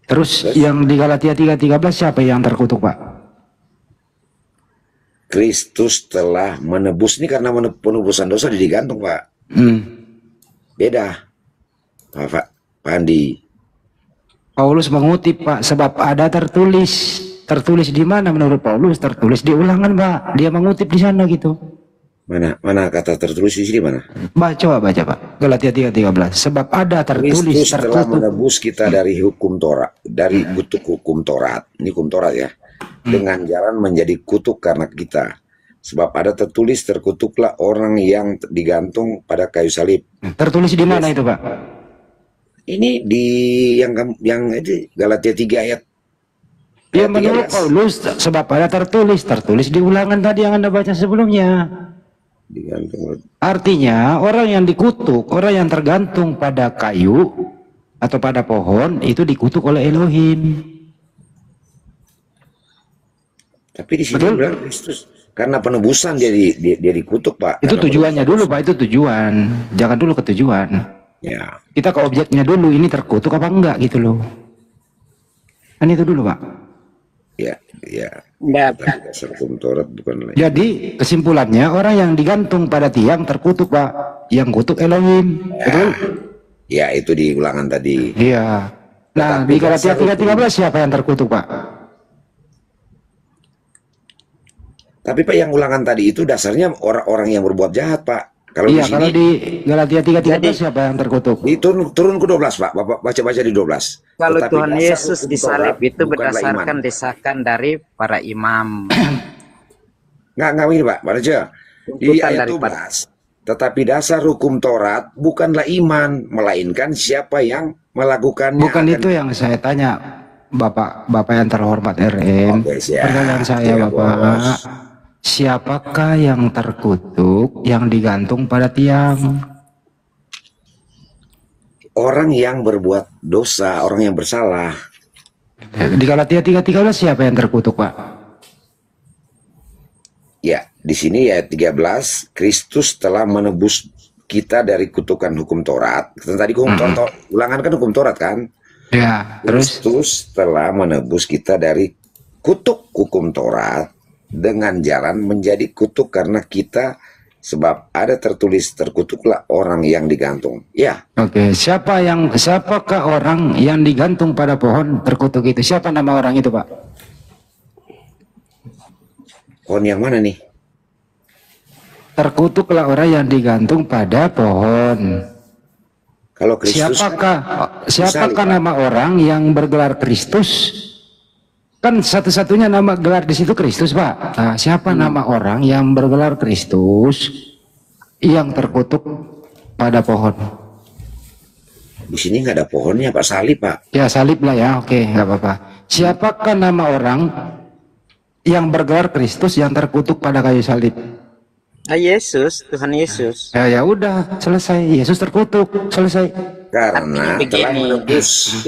Terus yang di Galatia 3:13 siapa yang terkutuk, Pak? Kristus telah menebus. Ini karena penebusan dosa digantung, Pak. Beda. Pak Andi. Paulus mengutip, Pak, sebab ada tertulis di mana menurut Paulus? Tertulis di Ulangan, Pak. Dia mengutip di sana gitu. Mana kata tertulis di sini mana? Baca Pak. Galatia 3:13. Sebab ada tertulis Kristus telah menebus kita dari hukum Taurat, dari kutuk hukum Taurat. Ini hukum Taurat ya. Dengan jalan menjadi kutuk karena kita. Sebab ada tertulis, terkutuklah orang yang digantung pada kayu salib. Tertulis di mana itu, Pak? Ini di yang itu Galatia 3 ayat. Ya menurut Paulus, sebab ada tertulis di Ulangan tadi yang Anda baca sebelumnya. Digantung. Artinya orang yang dikutuk, orang yang tergantung pada kayu atau pada pohon itu dikutuk oleh Elohim. Tapi di sini bilang Kristus karena penebusan dia dikutuk, Pak. Itu tujuannya dulu, Pak. Itu tujuan. Jangan dulu ke tujuan. Ya. Kita ke objeknya dulu, ini terkutuk apa enggak gitu loh. Kan itu dulu, Pak. Ya. Dasar hukum Taurat bukan lain. Jadi kesimpulannya orang yang digantung pada tiang terkutuk, Pak. Yang kutuk Elohim. Betul? Ya, itu di Ulangan tadi. Iya. Nah, di Galatia 3:13 siapa yang terkutuk, Pak? Tapi Pak, yang Ulangan tadi itu dasarnya orang-orang yang berbuat jahat, Pak. Kalau iya, di sini, kalau di Galatia 3:13 siapa yang terkutuk? Turun ke 12, Pak. Bapak baca di 12. Kalau Tetapi Tuhan Yesus disalib itu bukanlah berdasarkan iman. desakan dari para imam. Nggak ini, Pak. Baca. Di Bukan ayat daripada 12. Tetapi dasar hukum Taurat bukanlah iman, melainkan siapa yang melakukannya. Bukan itu yang saya tanya, Bapak yang terhormat RM. Pertanyaan saya, Bapak. Bos. Siapakah yang terkutuk yang digantung pada tiang? Orang yang berbuat dosa, orang yang bersalah. Di Galatia 3:13 siapa yang terkutuk, Pak? Ya, di sini ya 13, Kristus telah menebus kita dari kutukan hukum Taurat. Tadi hukum Taurat, Ulangan kan hukum Taurat kan? Ya, terus Kristus telah menebus kita dari kutuk hukum Taurat dengan jalan menjadi kutuk karena kita, sebab ada tertulis, terkutuklah orang yang digantung. Ya. Oke, siapakah orang yang digantung pada pohon terkutuk itu? Siapa nama orang itu, Pak? Pohon yang mana nih? Terkutuklah orang yang digantung pada pohon. Kalau Kristus Siapakah nama orang yang bergelar Kristus? Kan satu-satunya nama gelar di situ Kristus, Pak. Nah, siapa nama orang yang bergelar Kristus yang terkutuk pada pohon? Di sini nggak ada pohonnya, Pak. Salib, Pak. Ya, salib lah ya. Oke, nggak apa-apa. Siapakah nama orang yang bergelar Kristus yang terkutuk pada kayu salib? Yesus, Tuhan Yesus. Ya udah, selesai. Yesus terkutuk, selesai. Karena telah menebus.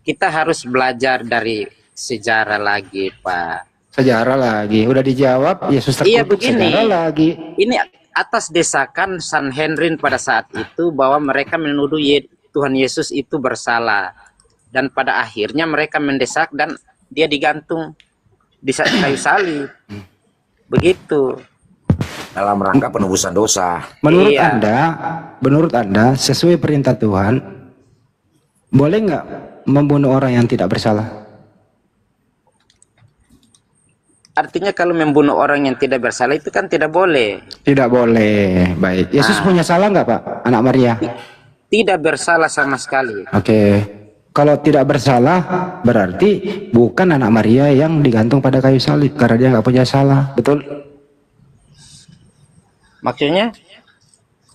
Kita harus belajar dari sejarah lagi, Pak. Sejarah lagi, udah dijawab. Yesus terkutuk. Iya, begini. Sejarah lagi. Ini atas desakan Sanhedrin pada saat itu bahwa mereka menuduh Tuhan Yesus itu bersalah, dan pada akhirnya mereka mendesak dan dia digantung di kayu salib. Begitu. Dalam rangka penebusan dosa. Menurut Anda, sesuai perintah Tuhan, boleh nggak membunuh orang yang tidak bersalah? Artinya kalau membunuh orang yang tidak bersalah itu kan tidak boleh. Tidak boleh. Baik. Yesus punya salah nggak, Pak? Anak Maria? Tidak bersalah sama sekali. Oke. Kalau tidak bersalah berarti bukan anak Maria yang digantung pada kayu salib karena dia nggak punya salah, betul? Maksudnya?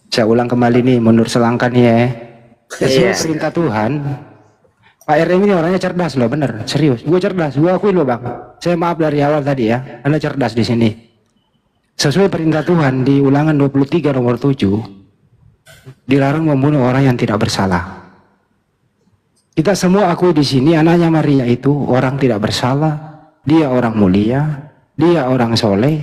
Saya ulang kembali nih, mundur selangkah nih ya. Sesuai perintah Tuhan. Pak RM ini orangnya cerdas loh, bener, serius. Gue cerdas, gue akui loh bang. Saya maaf dari awal tadi ya, Anda cerdas di sini. Sesuai perintah Tuhan di Ulangan 23 nomor 7, dilarang membunuh orang yang tidak bersalah. Kita semua akui di sini anaknya Maria itu orang tidak bersalah, dia orang mulia, dia orang soleh,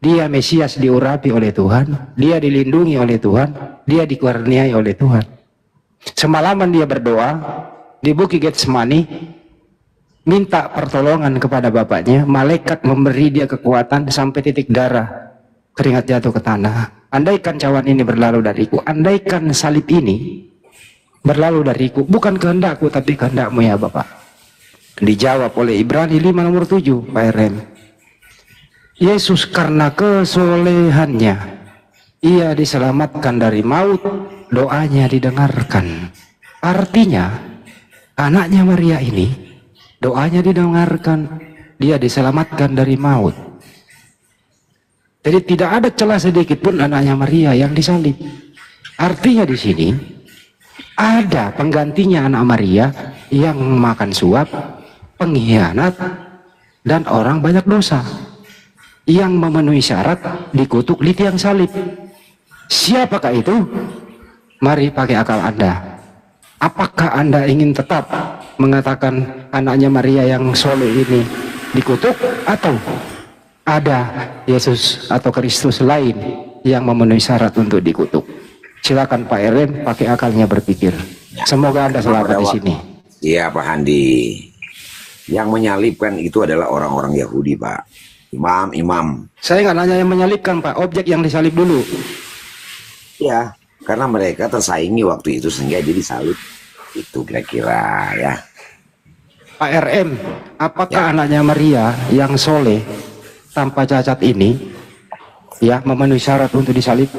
dia Mesias diurapi oleh Tuhan, dia dilindungi oleh Tuhan, dia dikurniai oleh Tuhan. Semalaman dia berdoa di Bukit Getsemani, minta pertolongan kepada Bapaknya, malaikat memberi dia kekuatan sampai titik darah, keringat jatuh ke tanah. Andaikan cawan ini berlalu dariku, andaikan salib ini berlalu dariku, bukan kehendakku tapi kehendakmu ya Bapak. Dijawab oleh Ibrani 5 nomor 7, Pak RM. Yesus karena kesolehannya, ia diselamatkan dari maut, doanya didengarkan. Artinya, anaknya Maria ini, doanya didengarkan, dia diselamatkan dari maut. Jadi tidak ada celah sedikit pun anaknya Maria yang disalib. Artinya di sini, ada penggantinya anak Maria yang makan suap, pengkhianat, dan orang banyak dosa. Yang memenuhi syarat dikutuk di tiang salib. Siapakah itu? Mari pakai akal Anda. Apakah Anda ingin tetap mengatakan anaknya Maria yang soleh ini dikutuk, atau ada Yesus atau Kristus lain yang memenuhi syarat untuk dikutuk? Silakan Pak RM pakai akalnya berpikir. Semoga Anda selamat di sini. Iya Pak Handi. Yang menyalibkan itu adalah orang-orang Yahudi Pak. Imam-imam. Saya nggak nanya yang menyalibkan Pak, objek yang disalib dulu. Ya, karena mereka tersaingi waktu itu sehingga jadi disalib. Itu kira-kira ya. Pak RM, apakah anaknya Maria yang soleh tanpa cacat ini ya memenuhi syarat untuk disalib?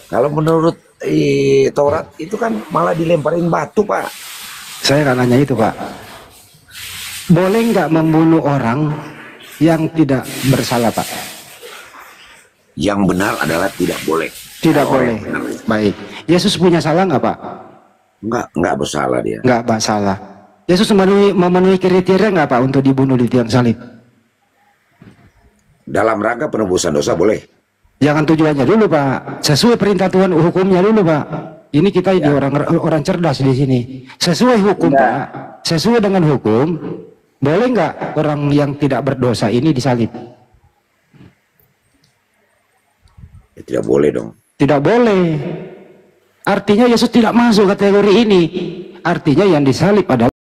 Kalau menurut Taurat itu kan malah dilemparin batu Pak. Saya nggak nanya itu Pak. Boleh nggak membunuh orang yang tidak bersalah Pak? Yang benar adalah tidak boleh. Tidak boleh. Baik. Yesus punya salah nggak Pak? Enggak bersalah dia. Nggak bersalah. Yesus memenuhi kriteria nggak Pak untuk dibunuh di tiang salib? Dalam rangka penebusan dosa boleh. Jangan tujuannya dulu Pak. Sesuai perintah Tuhan, hukumnya dulu Pak. Ini kita ini orang cerdas di sini. Sesuai hukum Pak. Sesuai dengan hukum. Boleh nggak orang yang tidak berdosa ini disalib? Ya, tidak boleh dong. Tidak boleh. Artinya Yesus tidak masuk kategori ini. Artinya yang disalib adalah